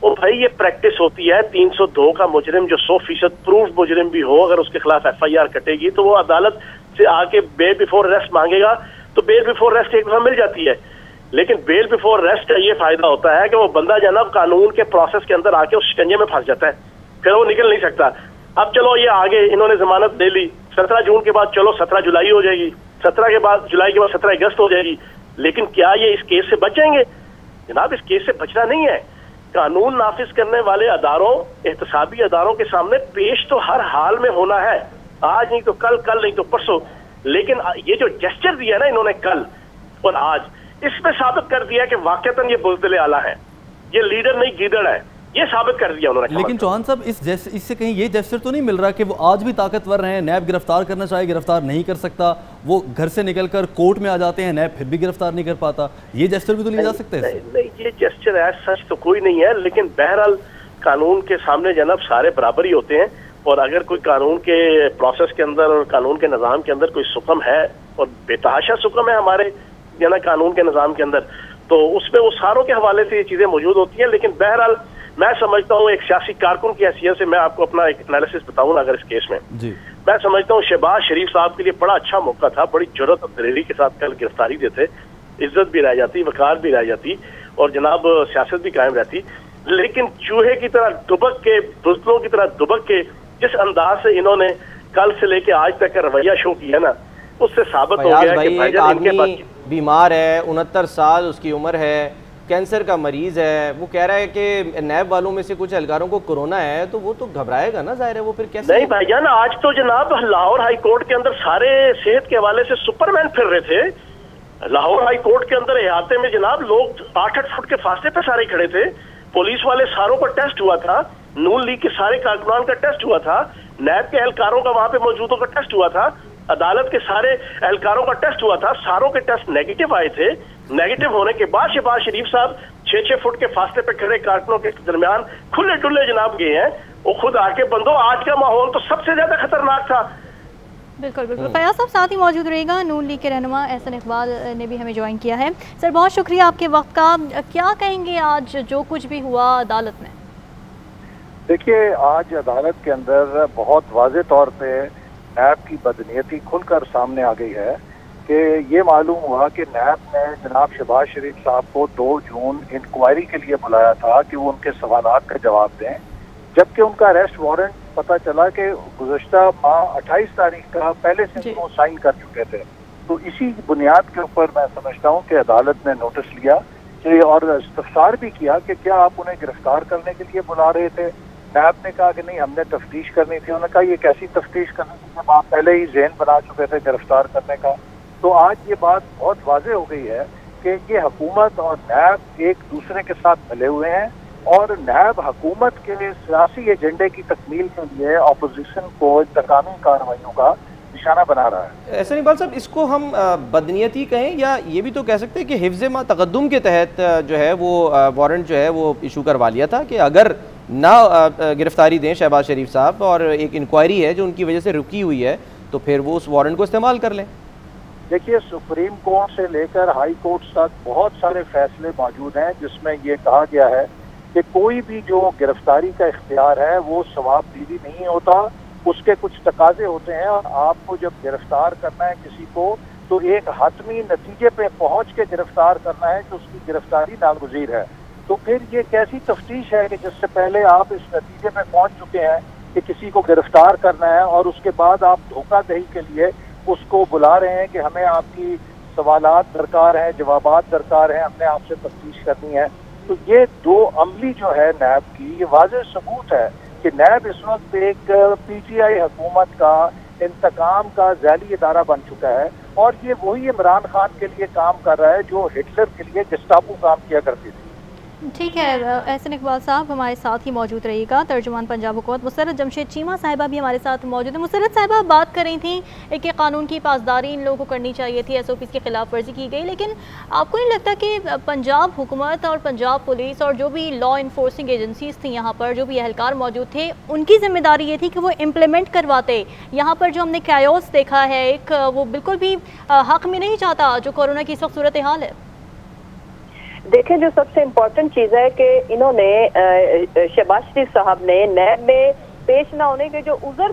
और भाई ये प्रैक्टिस होती है, 302 का मुजरिम जो 100% प्रूफ मुजरिम भी हो, अगर उसके खिलाफ FIR कटेगी तो वो अदालत से आके बेल बिफोर अरेस्ट मांगेगा तो बेल बिफोर अरेस्ट एक दफा मिल जाती है। लेकिन बेल बिफोर अरेस्ट का ये फायदा होता है कि वो बंदा जनाब कानून के प्रोसेस के अंदर आके उस शिकंजे में फंस जाता है, फिर वो निकल नहीं सकता। अब चलो ये आगे इन्होंने जमानत दे ली, 17 जून के बाद चलो 17 जुलाई हो जाएगी, 17 के बाद जुलाई के बाद 17 अगस्त हो जाएगी। लेकिन क्या ये इस केस से बच जाएंगे? जनाब इस केस से बचना नहीं है। कानून नाफिज करने वाले अदारों, एहतसाबी अदारों के सामने पेश तो हर हाल में होना है, आज नहीं तो कल, कल नहीं तो परसों। लेकिन ये जो जेस्चर दिया ना इन्होंने कल, और आज इसमें साबित कर दिया कि वाकईतन ये बुज़दिल आला है, ये लीडर नहीं गीदड़ है, ये साबित कर दिया उन्होंने। लेकिन चौहान साहब इससे कहीं ये जेस्चर तो नहीं मिल रहा कि वो आज भी ताकतवर हैं, नैब गिरफ्तार करना चाहे गिरफ्तार नहीं कर सकता, वो घर से निकलकर कोर्ट में आ जाते हैं, नैब फिर भी गिरफ्तार नहीं कर पाता, ये जेस्चर भी तो लिया जा सकते हैं? नहीं, ये जेस्चर है सच तो कोई नहीं है, लेकिन बहरहाल कानून के सामने जनाब सारे बराबर ही होते हैं, और अगर कोई कानून के प्रोसेस के अंदर और कानून के निज़ाम के अंदर कोई सुकम है और बेतहाशा सुकम है हमारे जना कानून के निज़ाम के अंदर, तो उसमें वो सारों के हवाले से ये चीजें मौजूद होती हैं। लेकिन बहरहाल मैं समझता हूँ एक सियासी कारकुन की हैसियत से मैं आपको अपना एक एनालिसिस बताऊँ ना, अगर इस केस में जी मैं समझता हूँ शहबाज शरीफ साहब के लिए बड़ा अच्छा मौका था, बड़ी जुर्रत और दलेरी के साथ कल गिरफ्तारी देते, इज्जत भी रह जाती, वकार भी रह जाती और जनाब सियासत भी कायम रहती। लेकिन चूहे की तरह दुबक के, बुज़दिलों की तरह दुबक के जिस अंदाज से इन्होंने कल से लेके आज तक का रवैया शो किया ना, उससे साबित हो गया कि भाईजान इनके पास बीमार है, 69 साल उसकी उम्र है, कैंसर का मरीज है, वो कह रहा है कि नैब वालों में से कुछ एहलकारों को कोरोना है, तो वो तो घबराएगा ना, जाहिर है वो फिर कैसे? नहीं भाईजान, आज तो जनाब लाहौर हाई कोर्ट के अंदर सारे सेहत के हवाले से सुपरमैन फिर रहे थे। लाहौर हाई कोर्ट के अंदर अहाते में जनाब लोग 8-8 फुट के फासले पे सारे खड़े थे, पुलिस वाले सारों का टेस्ट हुआ था, नून लीग के सारे कारकुनान का टेस्ट हुआ था, नैब के एहलकारों का वहां पे मौजूदों का टेस्ट हुआ था, अदालत के सारे एहलकारों का टेस्ट हुआ था, सारों के टेस्ट नेगेटिव आए थे। नेगेटिव होने के बाद शहबाज शरीफ साहब 6-6 फुट के फासले पे खड़े कारकुनों के दरमियान खुले डुल्ले जनाब गए हैं। वो खुद आके बंदो, आज का माहौल तो सबसे ज्यादा खतरनाक था। बिल्कुल बिल्कुल। फयाज साहब साथ ही मौजूद रहेगा, नून लीग के रहनुमा एहसन इकबाल ने भी हमें ज्वाइन किया है। सर बहुत शुक्रिया आपके वक्त का, क्या कहेंगे आज जो कुछ भी हुआ अदालत में? देखिए, आज अदालत के अंदर बहुत वाज़ेह तौर पे नैब की बदनीयती खुलकर सामने आ गई है कि ये मालूम हुआ कि नैब ने जनाब शहबाज शरीफ साहब को 2 जून इंक्वायरी के लिए बुलाया था कि वो उनके सवालात का जवाब दें, जबकि उनका अरेस्ट वारंट पता चला कि गुज़श्ता माह 28 तारीख का पहले से वो साइन कर चुके थे। तो इसी बुनियाद के ऊपर मैं समझता हूँ कि अदालत ने नोटिस लिया कि और इस्तफसार भी किया कि क्या आप उन्हें गिरफ्तार करने के लिए बुला रहे थे। नैब ने कहा कि नहीं, हमने तफ्तीश करनी थी। उन्होंने कहा ये कैसी तफ्तीश करनी थी जब आप पहले ही ज़हन बना चुके थे गिरफ्तार करने का। तो आज ये बात बहुत वाज़ेह हो गई है कि ये हुकूमत और नैब एक दूसरे के साथ मिले हुए हैं और नैब हुकूमत के सियासी एजेंडे की तकमील के लिए अपोजिशन को इंतकामी कार्रवाइयों का निशाना बना रहा है। एहसन इकबाल साहब, इसको हम बदनीयती कहें या ये भी तो कह सकते हैं कि हिफ्ज़ मा तक़द्दुम के तहत जो है वो वारंट जो है वो इशू करवा लिया था कि अगर ना गिरफ्तारी दें शहबाज शरीफ साहब और एक इंक्वायरी है जो उनकी वजह से रुकी हुई है, तो फिर वो उस वारंट को इस्तेमाल कर लें। देखिए, सुप्रीम कोर्ट से लेकर हाई कोर्ट तक बहुत सारे फैसले मौजूद हैं जिसमें ये कहा गया है कि कोई भी जो गिरफ्तारी का इख्तियार है वो सवाबदीदी नहीं होता, उसके कुछ तकाजे होते हैं और आपको जब गिरफ्तार करना है किसी को तो एक हतमी नतीजे पे पहुंच के गिरफ्तार करना है कि उसकी गिरफ्तारी नागुज़ीर है। तो फिर ये कैसी तफ्तीश है कि जिससे पहले आप इस नतीजे पे पहुंच चुके हैं कि किसी को गिरफ्तार करना है और उसके बाद आप धोखाधड़ी के लिए उसको बुला रहे हैं कि हमें आपकी सवालात दरकार हैं, जवाबात दरकार हैं, हमने आपसे तफ्तीश करनी है। तो ये 2 अमली जो है नैब की, ये वाज़ेह सबूत है कि नैब इस वक्त एक PTI हुकूमत का इंतकाम का ज़ैली इदारा बन चुका है और ये वही इमरान खान के लिए काम कर रहा है जो हिटलर के लिए गेस्टापो काम किया करती थी। ठीक है, एहसन इकबाल साहब हमारे साथ ही मौजूद रहिएगा। तर्जुमान पंजाब हुकूमत मुसर्रत जमशेद चीमा साहिबा भी हमारे साथ मौजूद है। मुसर्रत साहिबा बात कर रही थी कि कानून की पासदारी इन लोगों को करनी चाहिए थी, SOPs की खिलाफ वर्जी की गई, लेकिन आपको नहीं लगता कि पंजाब हुकूमत और पंजाब पुलिस और जो भी लॉ इन्फोर्सिंग एजेंसीज थी यहाँ पर, जो भी एहलकार मौजूद थे, उनकी जिम्मेदारी ये थी कि वो इम्प्लीमेंट करवाते। यहाँ पर जो हमने कैओस देखा है, एक वो बिल्कुल भी हक में नहीं चाहता जो कोरोना की इस वक्त सूरत हाल है। देखें, जो सबसे इम्पोर्टेंट चीज़ है कि इन्होंने शहबाज शरीफ साहब ने नैब में पेश ना होने के जो उज़र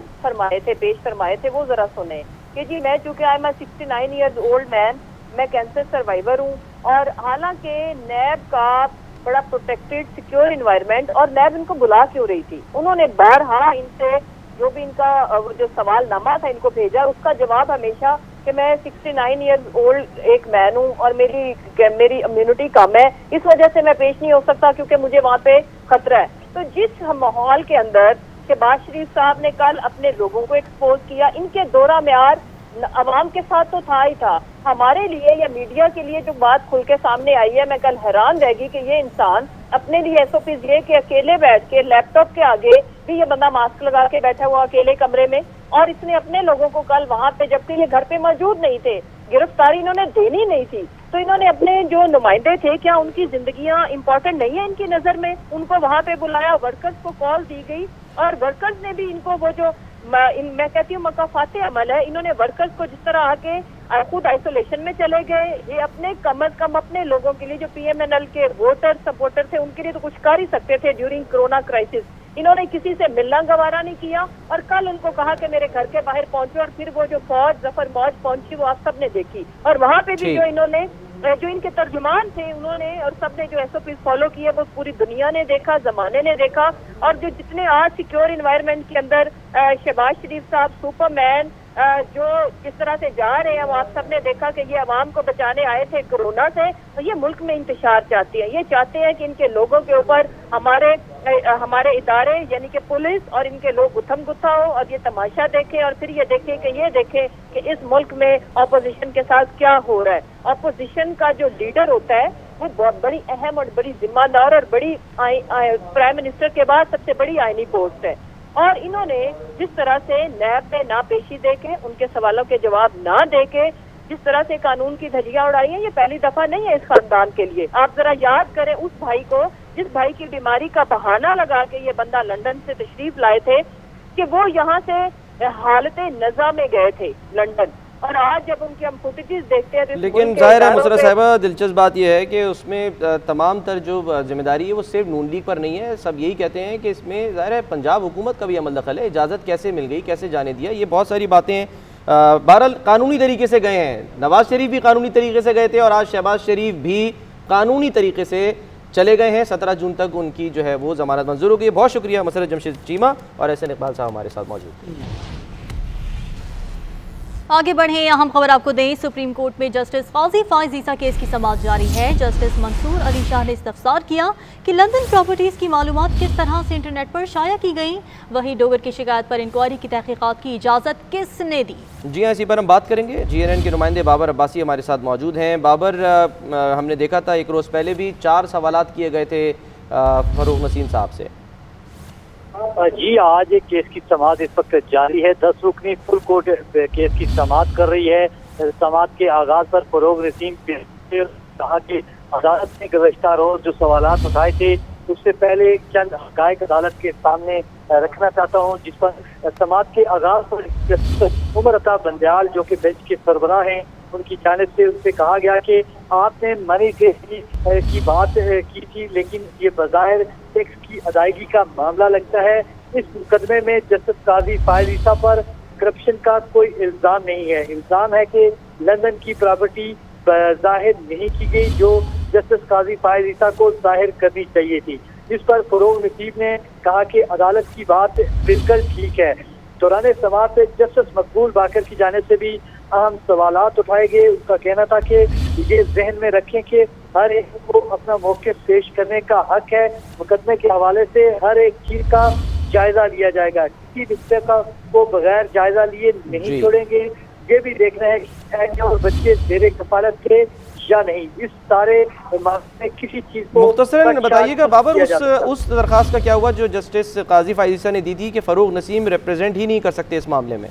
पेश फरमाए थे वो ज़रा सुने कि जी मैं चूँकि I am 69 years old man, मैं कैंसर सर्वाइवर हूँ और हालांकि नैब का बड़ा प्रोटेक्टेड सिक्योर इन्वायरमेंट और नैब इनको बुला क्यों रही थी। उन्होंने बारहा इनसे जो भी इनका जो सवालनामा था इनको भेजा, उसका जवाब हमेशा कि मैं 69 ईयर्स ओल्ड एक मैन हूँ और मेरी इम्यूनिटी कम है, इस वजह से मैं पेश नहीं हो सकता क्योंकि मुझे वहाँ पे खतरा है। तो जिस माहौल के अंदर शहबाज शरीफ साहब ने कल अपने लोगों को एक्सपोज किया, इनके दौरा म्यार अवाम के साथ तो था ही था, हमारे लिए या मीडिया के लिए जो बात खुल के सामने आई है, मैं कल हैरान रह गई कि ये इंसान अपने लिए SOPs ये कि अकेले बैठ के लैपटॉप के आगे भी ये बंदा मास्क लगा के बैठा हुआ अकेले कमरे में, और इसने अपने लोगों को कल वहां पे, जबकि ये घर पे मौजूद नहीं थे, गिरफ्तारी इन्होंने देनी नहीं थी, तो इन्होंने अपने जो नुमाइंदे थे, क्या उनकी जिंदगियां इंपॉर्टेंट नहीं है इनकी नजर में? उनको वहां पे बुलाया, वर्कर्स को कॉल दी गई और वर्कर्स ने भी इनको वो जो मैं कहती हूँ मकाफाते अमल है, इन्होंने वर्कर्स को जिस तरह आके खुद आइसोलेशन में चले गए, ये अपने कम अज कम अपने लोगों के लिए जो PMNL के वोटर सपोर्टर थे उनके लिए तो कुछ कर ही सकते थे ड्यूरिंग कोरोना क्राइसिस। इन्होंने किसी से मिलना गवारा नहीं किया और कल उनको कहा कि मेरे घर के बाहर पहुंचो, और फिर वो जो फौज जफर मौज पहुंची वो आप सबने देखी, और वहां पे भी जो इन्होंने जो इनके तर्जुमान थे उन्होंने और सबने जो SOPs फॉलो किए वो पूरी दुनिया ने देखा, जमाने ने देखा, और जो जितने आज सिक्योर इन्वायरमेंट के अंदर शहबाज शरीफ साहब सुपरमैन जो किस तरह से जा रहे हैं, वो आप सबने देखा कि ये अवाम को बचाने आए थे कोरोना से, और ये मुल्क में इंतशार चाहती है। ये चाहते हैं कि इनके लोगों के ऊपर हमारे इदारे यानी कि पुलिस और इनके लोग गुत्थम गुत्था हो और ये तमाशा देखें, और फिर ये देखें कि इस मुल्क में ऑपोजिशन के साथ क्या हो रहा है। ऑपोजिशन का जो लीडर होता है वो बहुत बड़ी अहम और बड़ी जिम्मेदार और बड़ी प्राइम मिनिस्टर के बाद सबसे बड़ी आईनी पोस्ट है, और इन्होंने जिस तरह से नैब में ना पेशी देके, उनके सवालों के जवाब ना देके जिस तरह से कानून की धज्जियां उड़ाई है, ये पहली दफा नहीं है इस खानदान के लिए। आप जरा याद करें उस भाई को जिस भाई की बीमारी का बहाना लगा के ये बंदा लंदन से तशरीफ लाए थे कि वो यहाँ से हालत नज़ा में गए थे लंदन, और आज जब उनके हम फुटेजेस देखते हैं, लेकिन जाहिर है मुसर्रत साहिबा, दिलचस्प बात यह है कि उसमें तमाम तर जो जिम्मेदारी है वो सिर्फ नून लीग पर नहीं है। सब यही कहते हैं कि इसमें जाहिर है पंजाब हुकूमत का भी अमल दखल है, इजाज़त कैसे मिल गई, कैसे जाने दिया, ये बहुत सारी बातें हैं। बहरहाल कानूनी तरीके से गए हैं, नवाज शरीफ भी कानूनी तरीके से गए थे और आज शहबाज शरीफ भी कानूनी तरीके से चले गए हैं। 17 जून तक उनकी जो है वो जमानत मंजूर हो गई। बहुत शुक्रिया मसरत जमशेद चीमा और एहसन इकबाल साहब हमारे साथ मौजूद। आगे बढ़े, अहम खबर आपको दें। सुप्रीम कोर्ट में जस्टिस काजी फाइज ईसा केस की समाअत जारी है। जस्टिस मंसूर अली शाह ने इस्तफसार किया कि लंदन प्रॉपर्टीज की मालूमात किस तरह से इंटरनेट पर शाया की गई, वहीं डोगर की शिकायत पर इंक्वायरी की तहकीकात की इजाज़त किसने दी। जी हाँ, इसी पर हम बात करेंगे। GNN के नुमाइंदे बाबर अब्बासी हमारे साथ मौजूद हैं। बाबर, हमने देखा था एक रोज़ पहले भी 4 सवालात किए गए थे फरूक नसीम साहब से। जी, आज एक केस की समाअत इस वक्त जारी है। 10 रुकनी फुल कोर्ट केस की समाअत कर रही है। समाअत के आगाज पर फरूक नसीम कहा कि अदालत ने गुज़श्ता रोज जो सवालात उठाए थे उससे पहले चंद हक़ाइक़ अदालत के सामने रखना चाहता हूँ, जिस पर समाअत के आगाज पर उमर अता बंदयाल जो कि बेंच के सरबराह हैं, उनकी जानिब से उससे कहा गया कि आपने मनी टेस्ट की बात की थी, लेकिन ये बज़ाहिर टैक्स की अदायगी का मामला लगता है। इस मुकदमे में जस्टिस काजी फाइज ईसा पर करप्शन का कोई इल्ज़ाम नहीं है। इल्ज़ाम है कि लंदन की प्रॉपर्टी जाहिर नहीं की गई जो जस्टिस काजी फाइज ईसा को जाहिर करनी चाहिए थी। इस पर फरूक नसीम ने कहा कि अदालत की बात बिल्कुल ठीक है। दौरान समाअत जस्टिस मकबूल बाकर की जानिब से भी अहम सवालात उठाए गए। उसका कहना था कि ये जहन में रखें कि हर एक को अपना मौक़िफ़ पेश करने का हक है। मुकदमे के हवाले से हर एक चीज का जायजा लिया जाएगा, किसी रिश्ते का को बगैर जायजा लिए नहीं छोड़ेंगे। ये भी देखना है कि और बच्चे जेरे कफालत थे या नहीं। इस सारे मामले में किसी चीज को मुख्तसरन बताइएगा बाबर, उस दरख्वास्त का क्या हुआ जो जस्टिस काजी फाइज ईसा ने दी थी कि फरूक नसीम रिप्रेजेंट ही नहीं कर सकते इस मामले में?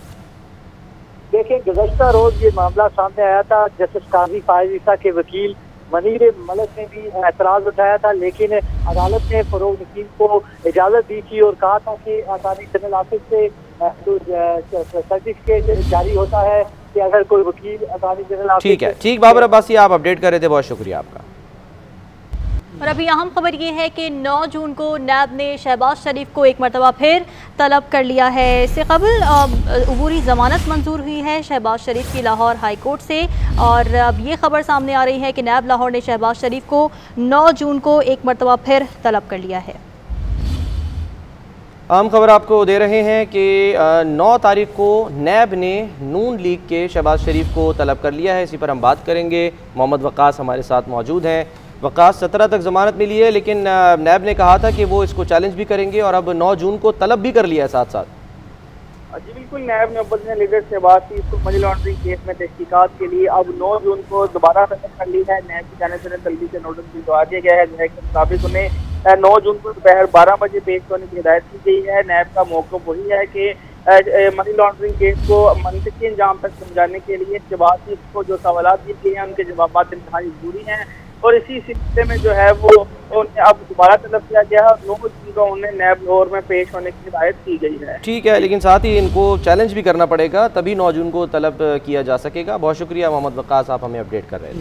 देखें, गुज़श्ता रोज ये मामला सामने आया था। जस्टिस काजी फाइज ईसा के वकील मनीर मलिक ने भी एतराज उठाया था, लेकिन अदालत ने फरूक नसीम को इजाज़त दी थी और कहा था कि अटॉर्नी जनरल ऑफिस से सर्टिफिकेट जारी होता है कि अगर कोई वकील अटॉर्नी जनरल ऑफिस। ठीक है, ठीक बाबर अब्बासी, आप अपडेट कर रहे थे, बहुत शुक्रिया आपका। और अभी अहम खबर ये है कि 9 जून को नैब ने शहबाज शरीफ को एक मरतबा फिर तलब कर लिया है। इससे कबल अबूरी ज़मानत मंजूर हुई है शहबाज शरीफ की लाहौर हाई कोर्ट से, और अब ये खबर सामने आ रही है कि नैब लाहौर ने शहबाज शरीफ को 9 जून को एक मरतबा फिर तलब कर लिया है। आम खबर आपको दे रहे हैं कि 9 तारीख को नैब ने नून लीग के शहबाज शरीफ को तलब कर लिया है। इसी पर हम बात करेंगे। मोहम्मद वक़ास हमारे साथ मौजूद हैं। वक़ास, 17 तक ज़मानत मिली है, लेकिन नैब ने कहा था कि वो इसको चैलेंज भी करेंगे और अब 9 जून को तलब भी कर लिया है साथ साथ। जी बिल्कुल, नायब नौबत लीडर शहबाज शरीफ को मनी लॉन्ड्रिंग केस में तहकीकात के लिए अब 9 जून को दोबारा तलब कर ली है। नायब की जानिब से तलबी से नोटिस भिजवा दिया गया है। नायब के मुताबिक उन्हें 9 जून को दोपहर 12 बजे पेश होने की हिदायत की गई है। नायब का मौक़िफ़ वही है कि मनी लॉन्ड्रिंग केस को मंतकी अंजाम तक समझाने के लिए शहबाज शरीफ को जो सवाल दिए गए हैं उनके जवाब इंतहाई जरूरी हैं, और इसी सिलसिले में जो है वो उन्हें अब दोबारा तलब किया गया है और 9 जून को उन्हें नायब लाहौर में पेश होने की हिदायत की गई है। ठीक है, लेकिन साथ ही इनको चैलेंज भी करना पड़ेगा, तभी 9 जून को तलब किया जा सकेगा। बहुत शुक्रिया मोहम्मद वक्कास, आप हमें अपडेट कर रहे थे।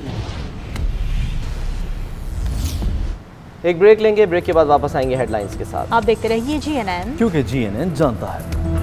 एक ब्रेक लेंगे, ब्रेक के बाद वापस आएंगे हेडलाइंस के साथ। आप देखते रहिए GNN, क्योंकि GNN जानता है।